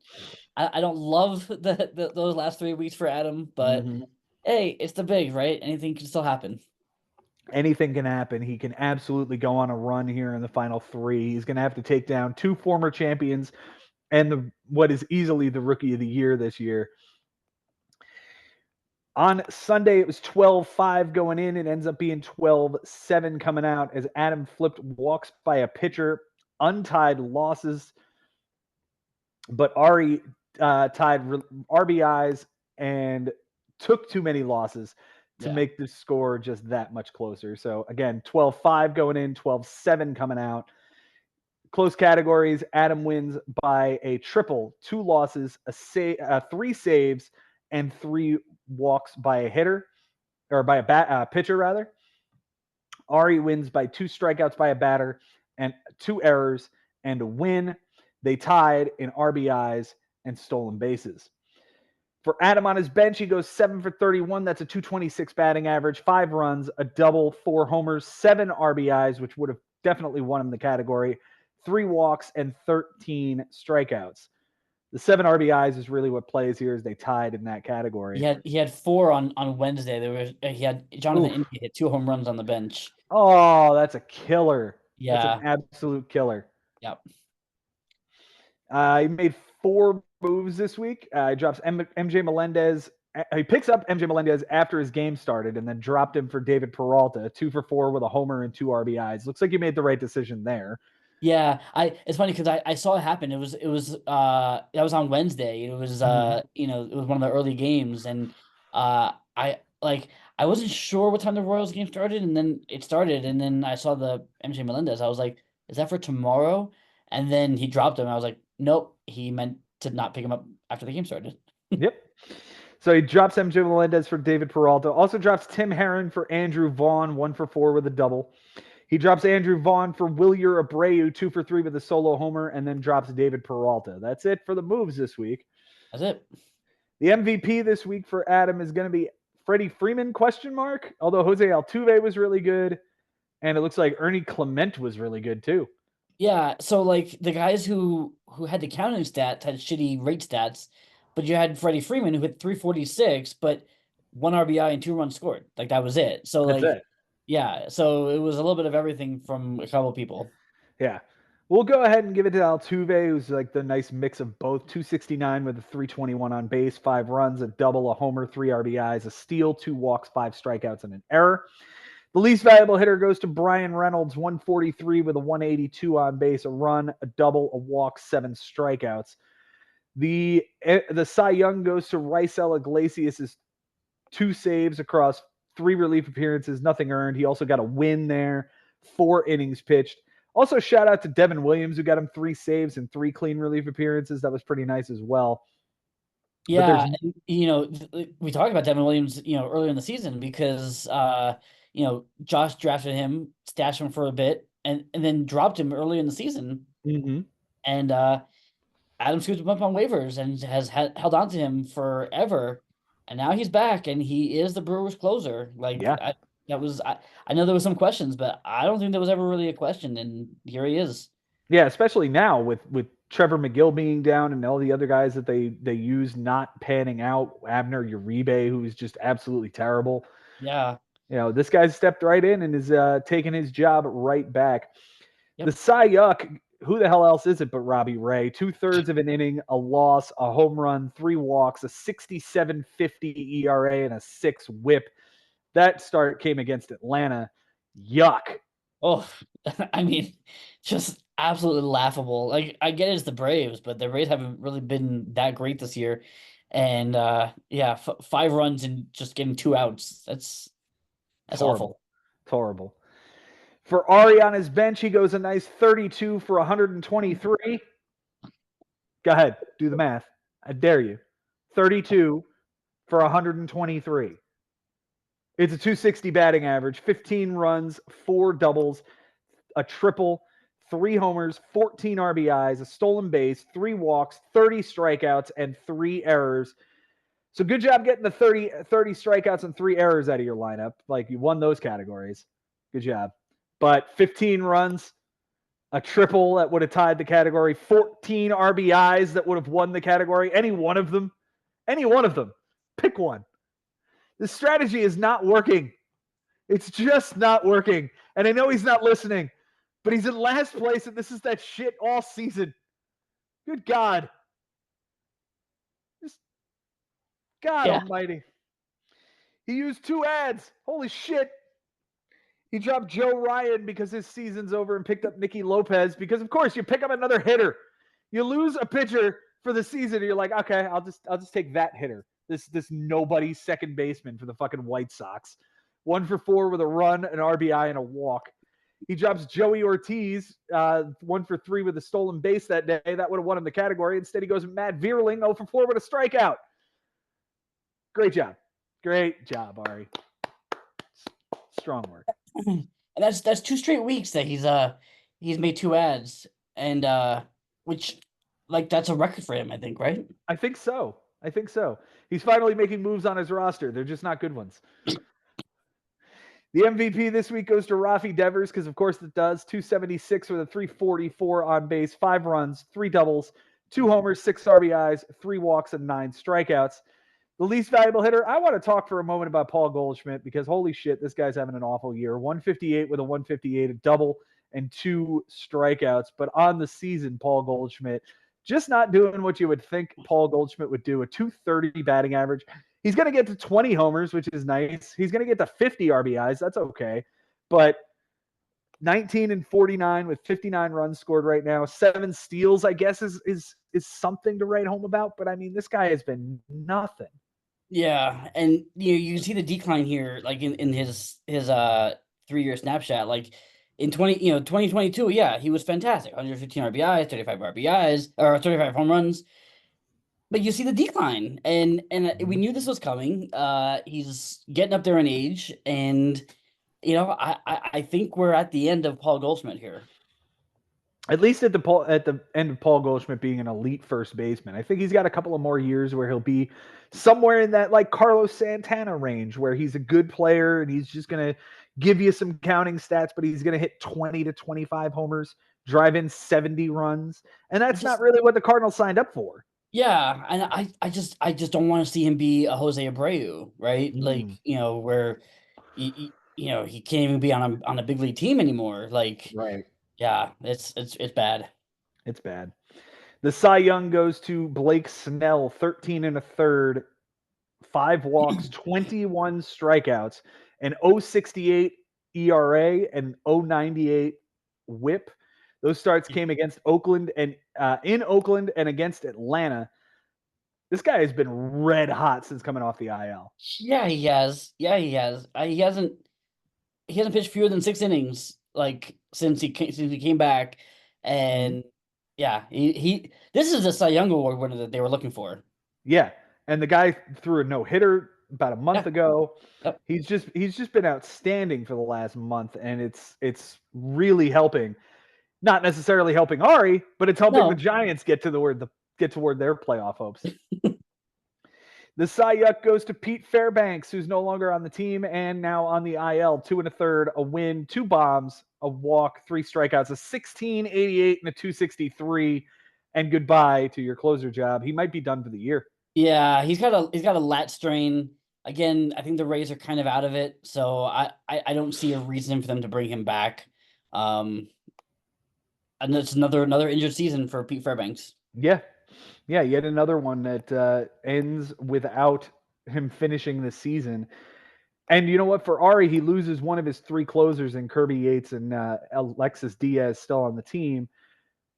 I don't love those last 3 weeks for Adam, but hey, it's the big, right? Anything can still happen.
Anything can happen. He can absolutely go on a run here in the final 3. He's going to have to take down 2 former champions and what is easily the rookie of the year this year. On Sunday, it was 12-5 going in. It ends up being 12-7 coming out as Adam flipped walks by a pitcher, untied losses. But Ari tied RBIs and took too many losses to make the score just that much closer. So, again, 12-5 going in, 12-7 coming out. Close categories, Adam wins by a triple, 2 losses, 3 saves, and 3 walks by a hitter, or by a pitcher, rather. Ari wins by 2 strikeouts by a batter and 2 errors and a win. They tied in RBIs and stolen bases. For Adam on his bench, he goes 7 for 31. That's a 226 batting average, 5 runs, a double, 4 homers, 7 RBIs, which would have definitely won him the category, 3 walks, and 13 strikeouts. The 7 RBIs is really what plays here, as they tied in that category.
He had 4 on Wednesday. He had Jonathan
Oof.
India hit 2 home runs on the bench.
Oh, that's a killer. That's an
Yeah.
absolute killer.
Yep.
He made 4 moves this week. He drops MJ Melendez. He picks up MJ Melendez after his game started and then dropped him for David Peralta, 2 for 4 with a homer and 2 RBIs. Looks like you made the right decision there.
Yeah, it's funny because I saw it happen. It was that was on Wednesday. It was it was one of the early games, and I wasn't sure what time the Royals game started, and then it started, and then I saw the MJ Melendez. I was like, is that for tomorrow? And then he dropped him. I was like, nope, he meant to not pick him up after the game started.
Yep. So he drops MJ Melendez for David Peralta. Also drops Tim Herron for Andrew Vaughn, 1 for 4 with a double. He drops Andrew Vaughn for Wilyer Abreu, 2 for 3 with a solo homer, and then drops David Peralta. That's it for the moves this week.
That's it.
The MVP this week for Adam is going to be Freddie Freeman, ? Although Jose Altuve was really good, and it looks like Ernie Clement was really good too.
Yeah, so like the guys who had the counting stats had shitty rate stats, but you had Freddie Freeman who hit 346, but 1 RBI and 2 runs scored. Like that was it. So
That's
like
it.
yeah, so it was a little bit of everything from a couple of people.
Yeah. We'll go ahead and give it to Altuve, who's like the nice mix of both. 269 with a 321 on base, 5 runs, a double, a homer, 3 RBIs, a steal, 2 walks, 5 strikeouts, and an error. The least valuable hitter goes to Brian Reynolds, 143 with a 182 on base, a run, a double, a walk, 7 strikeouts. The Cy Young goes to Raisel Iglesias' 2 saves across 3 relief appearances, nothing earned. He also got a win there, 4 innings pitched. Also, shout out to Devin Williams, who got him 3 saves and 3 clean relief appearances. That was pretty nice as well.
Yeah, we talked about Devin Williams, earlier in the season because Josh drafted him, stashed him for a bit, and then dropped him early in the season.
Mm-hmm.
And Adam scooped him up on waivers and has held on to him forever. And now he's back, and he is the Brewers' closer. Like
Yeah.
I know there was some questions, but I don't think there was ever really a question, and here he is.
Yeah, especially now with Trevor McGill being down and all the other guys that they use not panning out. Abner Uribe, who's just absolutely terrible.
Yeah.
This guy's stepped right in and is taking his job right back.
Yep.
The Cy Yuck, who the hell else is it but Robbie Ray? 2/3 of an inning, a loss, a home run, 3 walks, a 67.50 ERA, and a 6 WHIP. That start came against Atlanta. Yuck.
Oh, I mean, just absolutely laughable. Like I get it's the Braves, but the Rays haven't really been that great this year. And 5 runs and just getting 2 outs. That's
horrible.
awful.
It's horrible. For Ari on his bench, he goes a nice 32 for 123. Go ahead, do the math. I dare you. 32 for 123. It's a 260 batting average, 15 runs, 4 doubles, a triple, 3 homers, 14 RBIs, a stolen base, 3 walks, 30 strikeouts, and 3 errors. So good job getting the 30 strikeouts and 3 errors out of your lineup. Like you won those categories. Good job. But 15 runs, a triple that would have tied the category, 14 RBIs that would have won the category. Any one of them. Pick one. The strategy is not working. It's just not working. And I know he's not listening, but he's in last place, and this is that shit all season. Good God. God almighty. He used 2 ads. Holy shit. He dropped Joe Ryan because his season's over and picked up Nicky Lopez because, of course, you pick up another hitter. You lose a pitcher for the season, and you're like, okay, I'll just take that hitter. This nobody second baseman for the fucking White Sox. 1 for 4 with a run, an RBI, and a walk. He drops Joey Ortiz, 1 for 3 with a stolen base that day. That would have won him the category. Instead, he goes with Matt Vierling, 0 for 4 with a strikeout. Great job. Great job, Ari. Strong work.
And that's 2 straight weeks that he's made 2 ads, and which like that's a record for him, I think, right?
I think so. He's finally making moves on his roster. They're just not good ones. The MVP this week goes to Rafi Devers because, of course, it does. 276 with a 344 on base, 5 runs, 3 doubles, 2 homers, 6 RBIs, 3 walks, and 9 strikeouts. The least valuable hitter, I want to talk for a moment about Paul Goldschmidt because holy shit, this guy's having an awful year. 158 with a 158, a double, and 2 strikeouts. But on the season, Paul Goldschmidt just not doing what you would think Paul Goldschmidt would do. A 230 batting average. He's going to get to 20 homers, which is nice. He's going to get to 50 RBIs. That's okay. But 19 and 49 with 59 runs scored right now. 7 steals, I guess, is something to write home about. But I mean, this guy has been nothing.
Yeah, and you can see the decline here, like in his 3-year snapshot. Like in 2022, yeah, he was fantastic. 115 RBIs, 35 RBIs, or 35 home runs. But you see the decline, and we knew this was coming. He's getting up there in age, and I think we're at the end of Paul Goldschmidt here.
At least at the end of Paul Goldschmidt being an elite first baseman. I think he's got a couple of more years where he'll be somewhere in that like Carlos Santana range where he's a good player and he's just going to give you some counting stats, but he's going to hit 20 to 25 homers, drive in 70 runs. And that's not really what the Cardinals signed up for.
Yeah, and I just don't want to see him be a Jose Abreu, right? Like, where he can't even be on a big league team anymore. Like,
right.
Yeah, it's bad.
It's bad. The Cy Young goes to Blake Snell, 13 and a third, 5 walks, 21 strikeouts, an 0.68 ERA and 0.98 WHIP. Those starts came against Oakland and in Oakland and against Atlanta. This guy has been red hot since coming off the IL.
Yeah, he has. He hasn't pitched fewer than 6 innings like since he came back, and yeah, he this is the Cy Young Award winner that they were looking for.
Yeah, and the guy threw a no-hitter about a month ago.
Yep.
He's just been outstanding for the last month, and it's really helping. Not necessarily helping Ari, but it's helping the Giants get toward their playoff hopes. The Cy Young goes to Pete Fairbanks, who's no longer on the team and now on the IL. 2 and a third, a win, 2 bombs, a walk, 3 strikeouts, a 16.88 and a 2.63. And goodbye to your closer job. He might be done for the year.
Yeah, he's got a lat strain. Again, I think the Rays are kind of out of it, so I don't see a reason for them to bring him back. And it's another injured season for Pete Fairbanks.
Yeah, yet another one that ends without him finishing the season. And you know what? For Ari, he loses one of his 3 closers in Kirby Yates and Alexis Diaz still on the team.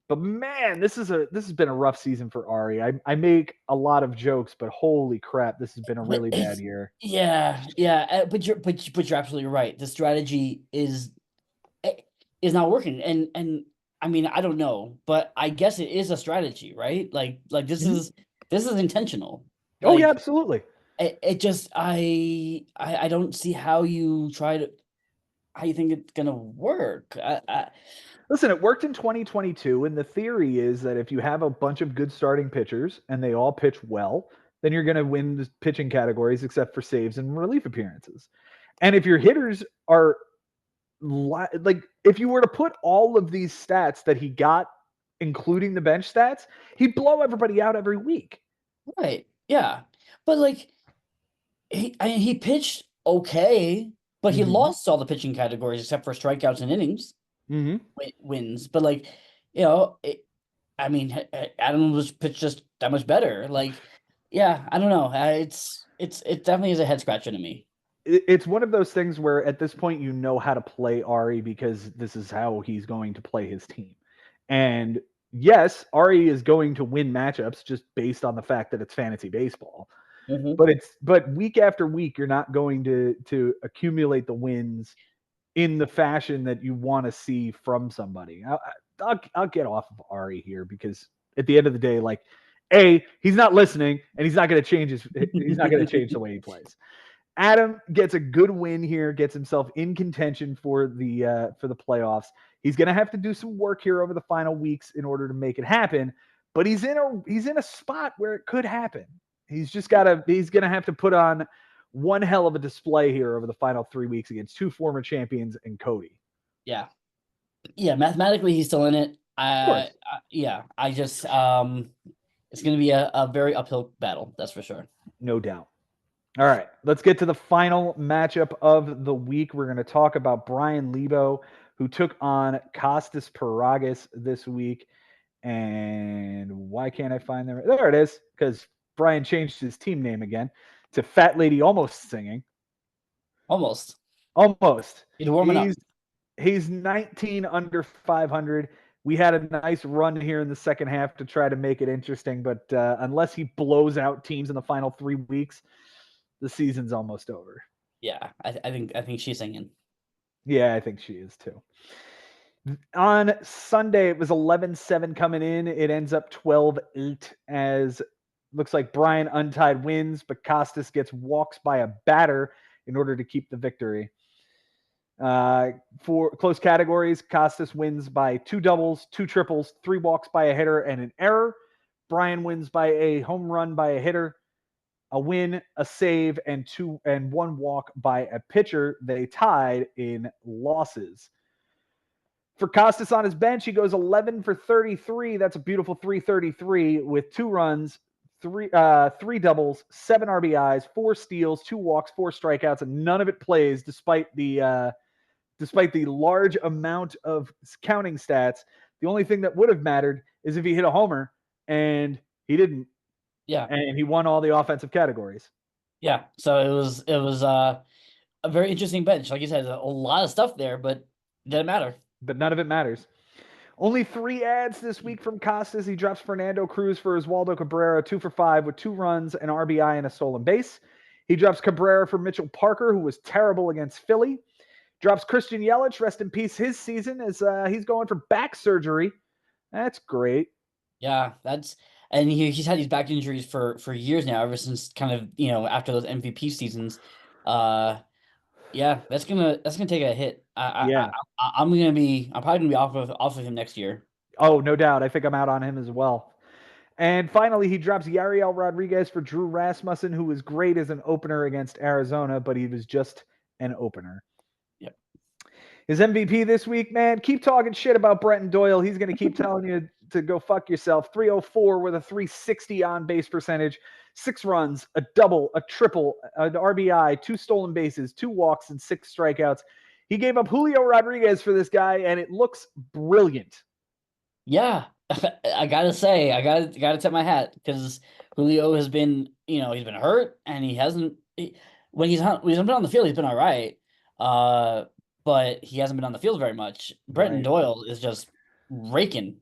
But man, this has been a rough season for Ari. I make a lot of jokes, but holy crap, this has been a really bad year.
Yeah, but you're absolutely right. The strategy is not working, and I mean, I don't know, but I guess it is a strategy, right? Like this is intentional.
Oh yeah, absolutely.
It just I don't see how you think it's gonna work.
Listen, it worked in 2022, and the theory is that if you have a bunch of good starting pitchers and they all pitch well, then you're going to win the pitching categories except for saves and relief appearances. And if your hitters are like, if you were to put all of these stats that he got, including the bench stats, he'd blow everybody out every week.
Right. Yeah. But like, he pitched okay, but he lost all the pitching categories except for strikeouts and innings. Wins, but like, I mean, Adam was pitched just that much better. Like, yeah, I don't know. It definitely is a head scratcher to me.
It's one of those things where at this point you know how to play Ari because this is how he's going to play his team. And yes, Ari is going to win matchups just based on the fact that it's fantasy baseball. But week after week, you're not going to accumulate the wins in the fashion that you want to see from somebody. I'll get off of Ari here because at the end of the day, like, he's not listening and he's not going to change the way he plays. Adam gets a good win here, gets himself in contention for the playoffs. He's going to have to do some work here over the final weeks in order to make it happen, but he's in a spot where it could happen. He's going to have to put on one hell of a display here over the final 3 weeks against two former champions and Cody.
Yeah. Yeah, mathematically he's still in it.
Of course.
Yeah, I just it's going to be a very uphill battle, that's for sure.
No doubt. All right, let's get to the final matchup of the week. We're going to talk about Brian Lebo, who took on Costas Paragis this week. And why can't I find them? There it is, because Brian changed his team name again to Fat Lady Almost Singing.
Almost.
Almost.
He's warming up.
He's 19 under 500. We had a nice run here in the second half to try to make it interesting, but unless he blows out teams in the final 3 weeks, the season's almost over.
Yeah, I think she's singing.
Yeah, I think she is too. On Sunday, it was 11-7 coming in. It ends up 12-8 as looks like Brian Untied wins, but Costas gets walks by a batter in order to keep the victory. For close categories, Costas wins by 2 doubles, 2 triples, 3 walks by a hitter, and an error. Brian wins by a home run by a hitter, a win, a save, and 1 walk by a pitcher. They tied in losses. For Costas on his bench, he goes 11 for 33. That's a beautiful 333 with 2 runs, 3 doubles, 7 RBIs, 4 steals, 2 walks, 4 strikeouts, and none of it plays despite the large amount of counting stats. The only thing that would have mattered is if he hit a homer, and he didn't.
Yeah.
And he won all the offensive categories.
Yeah. So it was a very interesting bench. Like you said, a lot of stuff there, but it didn't matter.
But none of it matters. Only 3 ads this week from Costas. He drops Fernando Cruz for Oswaldo Cabrera, 2 for 5 with 2 runs, an RBI, and a stolen base. He drops Cabrera for Mitchell Parker, who was terrible against Philly. Drops Christian Yelich, rest in peace, his season, as he's going for back surgery. That's great.
Yeah, and he's had these back injuries for years now, ever since kind of, after those MVP seasons. Yeah, that's gonna take a hit. I'm probably gonna be off of him next year.
Oh, no doubt. I think I'm out on him as well. And finally, he drops Yariel Rodriguez for Drew Rasmussen, who was great as an opener against Arizona, but he was just an opener.
Yep.
His MVP this week, man, keep talking shit about Brenton Doyle. He's going to keep telling you to go fuck yourself. 304 with a 360 on base percentage, 6 runs, a double, a triple, an RBI, 2 stolen bases, 2 walks, and 6 strikeouts. He gave up Julio Rodriguez for this guy, and it looks brilliant.
Yeah, I gotta say, I gotta tip my hat, because Julio has been, he's been hurt, and he hasn't. When he's been on the field, he's been all right. But he hasn't been on the field very much. Brenton Doyle is just raking.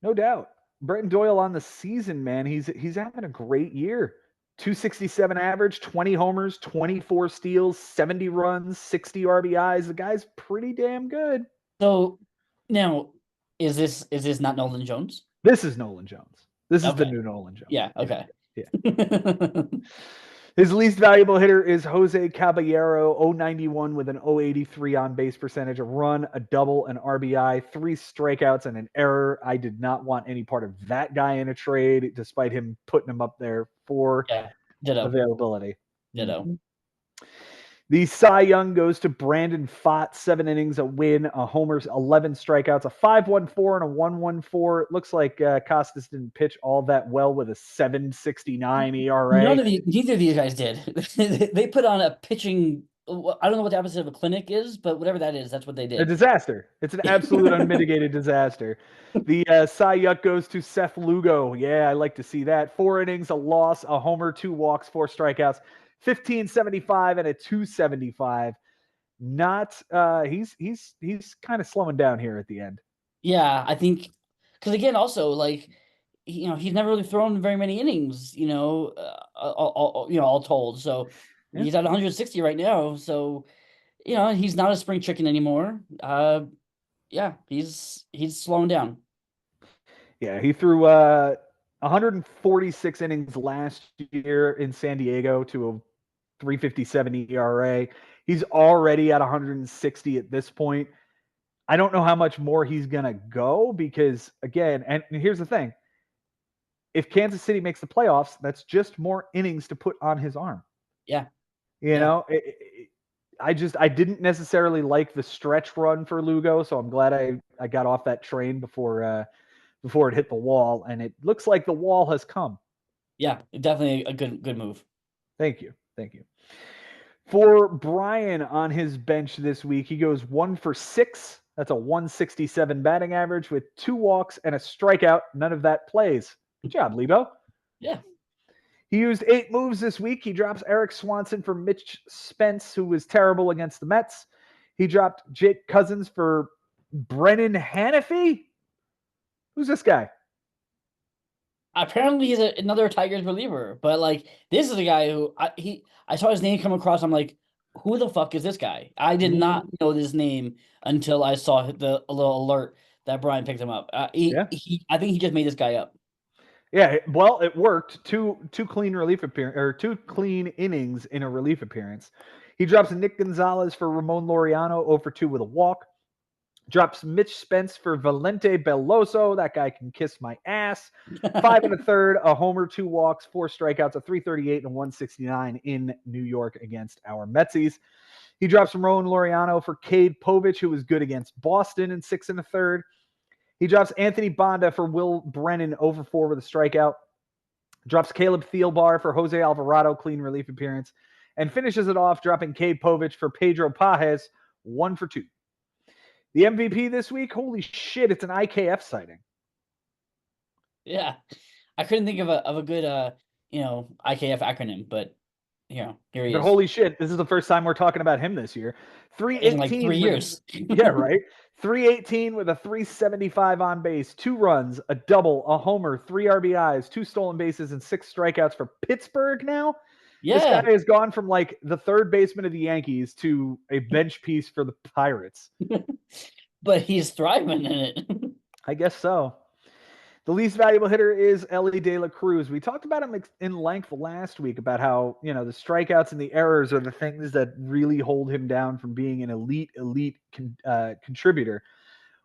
No doubt. Brenton Doyle on the season, man, he's having a great year. 267 average, 20 homers, 24 steals, 70 runs, 60 RBIs. The guy's pretty damn good.
So now, is this not Nolan Jones?
This is Nolan Jones. This is the new Nolan Jones.
Yeah, okay.
Yeah. His least valuable hitter is Jose Caballero, 091 with an 083 on base percentage, a run, a double, an RBI, 3 strikeouts, and an error. I did not want any part of that guy in a trade, despite him putting him up there for availability.
Ditto.
The Cy Young goes to Brandon Pfaadt, 7 innings, a win, a homer, 11 strikeouts, a 5.14 and a 1.14. It looks like Costas didn't pitch all that well with a 7.69 ERA.
Neither of these guys did. They put on a pitching. I don't know what the opposite of a clinic is, but whatever that is, that's what they did.
A disaster. It's an absolute unmitigated disaster. The Cy Young goes to Seth Lugo. Yeah, I like to see that. 4 innings, a loss, a homer, 2 walks, 4 strikeouts. 15.75 and a 2.75. Not he's kind of slowing down here at the end.
Yeah, I think because again, also like he's never really thrown very many innings. All told. So he's at 160 right now. So he's not a spring chicken anymore. Yeah, he's slowing down.
Yeah, he threw 146 innings last year in San Diego to a 3.57 ERA. He's already at 160 at this point. I don't know how much more he's going to go because, again, and here's the thing. If Kansas City makes the playoffs, that's just more innings to put on his arm.
Yeah.
You know, I didn't necessarily like the stretch run for Lugo, so I'm glad I got off that train before it hit the wall, and it looks like the wall has come.
Yeah, definitely a good move.
Thank you. For Brian on his bench this week, he goes 1 for 6. That's a 167 batting average with 2 walks and a strikeout. None of that plays. Good job, Lebo.
Yeah.
He used 8 moves this week. He drops Eric Swanson for Mitch Spence, who was terrible against the Mets. He dropped Jake Cousins for Brennan Hannafy. Who's this guy?
Apparently he's another Tigers reliever, but like this is a guy who I saw his name come across. I'm like, who the fuck is this guy? I did not know this name until I saw the little alert that Brian picked him up.
Yeah.
I think he just made this guy up.
Yeah, well, it worked. Two clean relief appearance or 2 clean innings in a relief appearance. He drops Nick Gonzalez for Ramon Laureano 0 for 2 with a walk. Drops Mitch Spence for Valente Belloso. That guy can kiss my ass. 5 1/3, a homer, 2 walks, 4 strikeouts, a 338 and a 169 in New York against our Metsies. He drops Ramon Laureano for Cade Povich, who was good against Boston in 6 1/3. He drops Anthony Bonda for Will Brennan over 4 with a strikeout. Drops Caleb Thielbar for Jose Alvarado, clean relief appearance. And finishes it off dropping Cade Povich for Pedro Pajes, 1 for 2. The MVP this week, holy shit, it's an IKF sighting.
Yeah, I couldn't think of a good IKF acronym, but here he
But
is.
holy shit, this is the first time we're talking about him this year.
In like 3
318
years.
yeah, right. 318 with a 375 on base, 2 runs, a double, a homer, 3 RBIs, 2 stolen bases, and 6 strikeouts for Pittsburgh now. This guy
Yeah,
has gone from like the third baseman of the Yankees to a bench piece for the Pirates.
but he's thriving in it.
I guess so. The least valuable hitter is Ellie De La Cruz. We talked about him in length last week about how, the strikeouts and the errors are the things that really hold him down from being an elite contributor.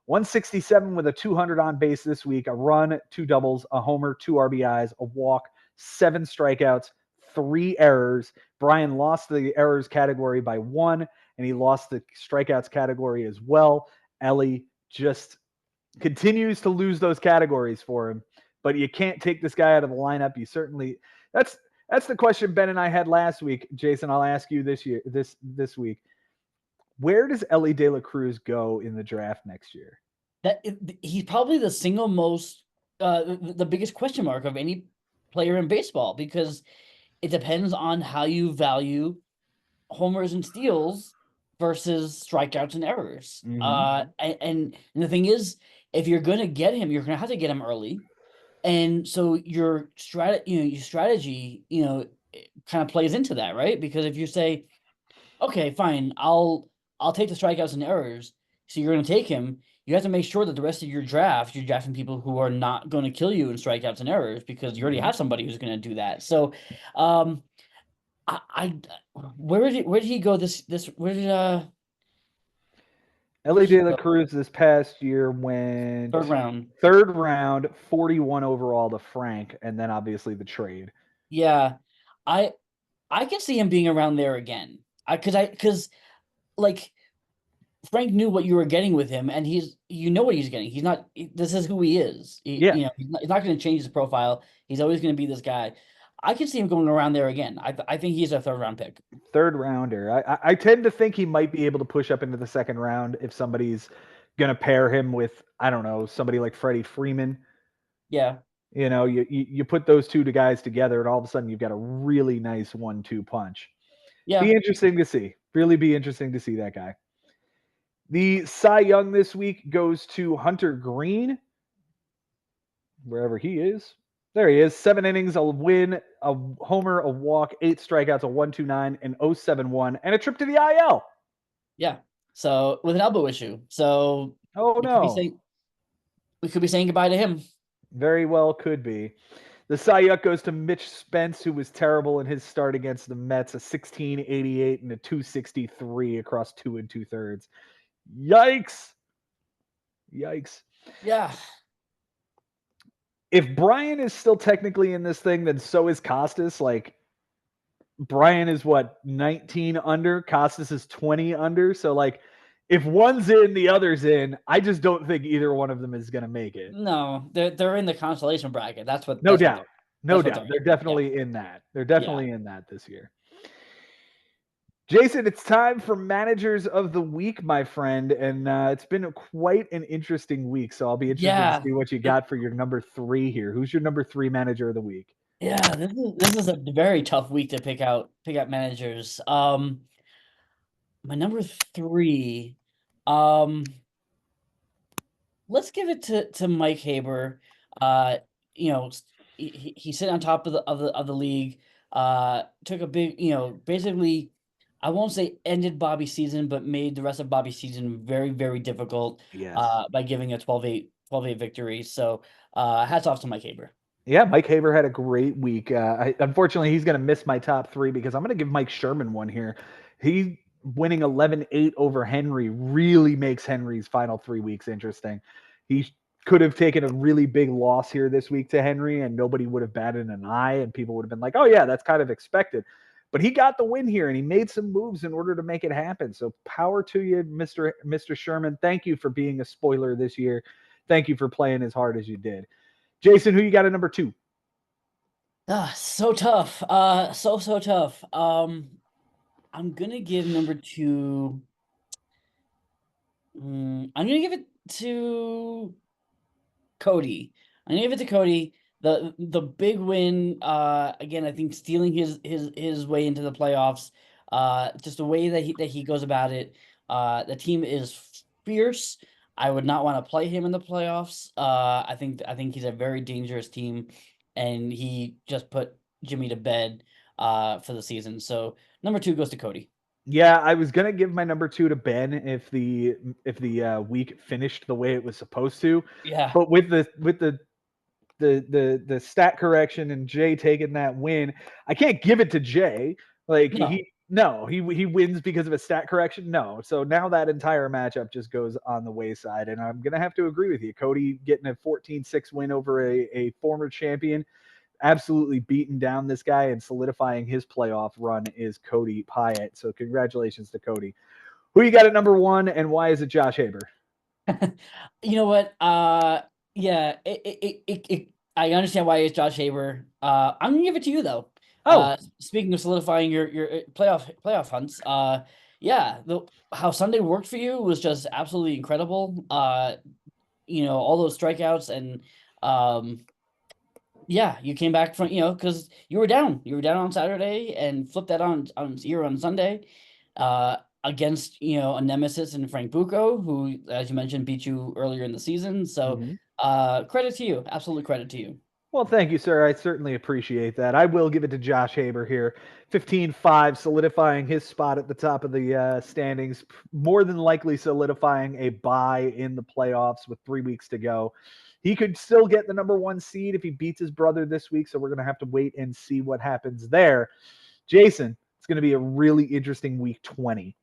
167 with a 200 on base this week, a run, 2 doubles, a homer, 2 RBIs, a walk, 7 strikeouts, 3 errors. Brian lost the errors category by 1, and he lost the strikeouts category as well. Ellie just continues to lose those categories for him, but you can't take this guy out of the lineup. You certainly that's the question Ben and I had last week. Jason, I'll ask you this week. Where does Ellie De La Cruz go in the draft next year?
He's probably the single most the biggest question mark of any player in baseball, because it depends on how you value homers and steals versus strikeouts and errors. And the thing is, if you're gonna get him, you're gonna have to get him early. And so your strategy, kind of plays into that, right? Because if you say, okay, fine, I'll take the strikeouts and errors, so you're gonna take him, you have to make sure that the rest of your draft, you're drafting people who are not going to kill you in strikeouts and errors, because you already have somebody who's going to do that. So, I where did he go where did
Ellie
he
De La
go?
Cruz this past year went
Third round.
round, 41 overall to Frank, and then obviously the trade.
Yeah. I I can see him being around there again. Because like Frank knew what you were getting with him, and you know what he's getting. This is who he is.
Yeah.
He's not going to change his profile. He's always going to be this guy. I can see him going around there again. I think he's a third round pick.
Third rounder. I tend to think he might be able to push up into the second round if somebody's going to pair him with, I don't know, somebody like Freddie Freeman.
Yeah.
You put those two guys together, and all of a sudden you've got a really nice 1-2 punch.
Yeah.
Be interesting to see. Really be interesting to see that guy. The Cy Young this week goes to Hunter Green, wherever he is. There he is. 7 innings, a win, a homer, a walk, 8 strikeouts, a 1.29, an 0.71, and a trip to the IL.
Yeah. So with an elbow issue. So we could be saying goodbye to him.
Very well could be. The Cy Young goes to Mitch Spence, who was terrible in his start against the Mets, a 16.88 and a 2.63 across 2 2/3. Yikes.
Yeah.
If Brian is still technically in this thing, then so is Costas. Like, Brian is what, 19 under? Costas is 20 under. So like, if one's in, the other's in. I just don't think either one of them is going to make it.
No, they're in the consolation bracket.
No doubt. No
that's what
doubt.
they're
They're
in. Yeah.
definitely in that. They're
Yeah.
definitely in that this year. Jason, it's time for managers of the week, my friend, and it's been quite an interesting week. So I'll be interested to
Yeah.
see what you got for your number 3 here. Who's your number 3 manager of the week?
Yeah, this is a very tough week to pick out managers. My number 3, um, let's give it to Mike Haber. Uh, you know, he's sitting on top of the league. Took a big, basically, I won't say ended Bobby's season, but made the rest of Bobby's season very, very difficult.
Yes.
By giving a 12-8 victory. So, hats off to Mike Haber.
Yeah, Mike Haber had a great week. Unfortunately, he's going to miss my top 3 because I'm going to give Mike Sherman one here. He winning 11-8 over Henry really makes Henry's final 3 weeks interesting. He could have taken a really big loss here this week to Henry, and nobody would have batted an eye, and people would have been like, "Oh yeah, that's kind of expected." But he got the win here, and he made some moves in order to make it happen. So power to you, Mr. Sherman. Thank you for being a spoiler this year. Thank you for playing as hard as you did. Jason, who you got at number 2?
So tough. So tough. I'm gonna give number 2. I'm gonna give it to Cody. I'm gonna give it to Cody. The big win. Again, I think stealing his way into the playoffs. Just the way that he goes about it. The team is fierce. I would not want to play him in the playoffs. I think he's a very dangerous team, and he just put Jimmy to bed. For the season. So number 2 goes to Cody.
Yeah, I was gonna give my number 2 to Ben if the week finished the way it was supposed to,
Yeah.
but with the stat correction and Jay taking that win, I can't give it to Jay. Like
No.
he wins because of a stat correction. No, so now that entire matchup just goes on the wayside, and I'm gonna have to agree with you. Cody getting a 14-6 win over a former champion, absolutely beating down this guy and solidifying his playoff run is Cody Pyatt. So congratulations to Cody. Who you got at number 1, and why is it Josh Haber?
You know what? Yeah, I understand why it's Josh Haber. I'm gonna give it to you though.
Oh,
Speaking of solidifying your playoff hunts, yeah, how Sunday worked for you was just absolutely incredible. All those strikeouts and yeah, you came back from because you were down on Saturday and flipped that on Sunday. Against a nemesis in Frank Bucco, who, as you mentioned, beat you earlier in the season. So,
mhm.
credit to you, absolute credit to you.
Well, thank you, sir. I certainly appreciate that. I will give it to Josh Haber here. 15-5, solidifying his spot at the top of the standings, more than likely solidifying a bye in the playoffs with 3 weeks to go. He could still get the number 1 seed if he beats his brother this week, so we're going to have to wait and see what happens there. Jason, it's going to be a really interesting week 20.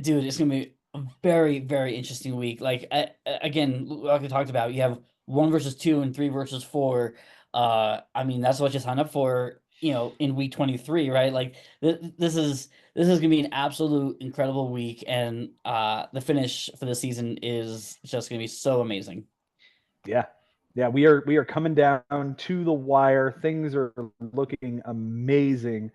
Dude, it's gonna be a very, very interesting week. Like again, like we talked about, you have 1 versus 2 and 3 versus 4. I mean, that's what you sign up for, in week 23, right? Like this is gonna be an absolute incredible week, and the finish for the season is just gonna be so amazing.
Yeah. Yeah, we are coming down to the wire. Things are looking amazing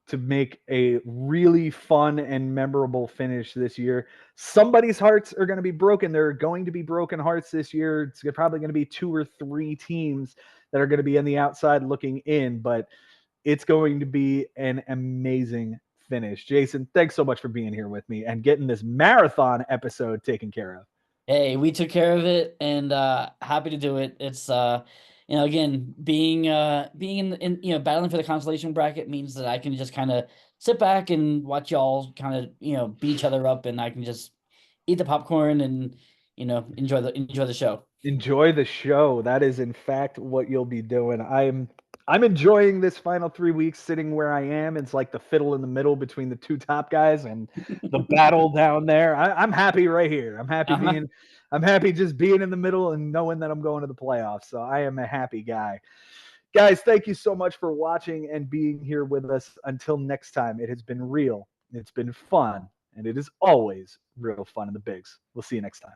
to make a really fun and memorable finish this year. Somebody's hearts are going to be broken. There are going to be broken hearts this year. It's probably going to be 2 or 3 teams that are going to be on the outside looking in, but it's going to be an amazing finish. Jason, thanks so much for being here with me and getting this marathon episode taken care of.
Hey, we took care of it, and happy to do it. It's again, being in battling for the consolation bracket means that I can just kind of sit back and watch y'all kind of beat each other up, and I can just eat the popcorn and enjoy the show.
Enjoy the show. That is in fact what you'll be doing. I'm enjoying this final 3 weeks sitting where I am. It's like the fiddle in the middle between the 2 top guys and the battle down there. I'm happy right here.
Uh-huh.
I'm happy just being in the middle and knowing that I'm going to the playoffs. So I am a happy guy. Guys, thank you so much for watching and being here with us. Until next time, it has been real, it's been fun, and it is always real fun in the bigs. We'll see you next time.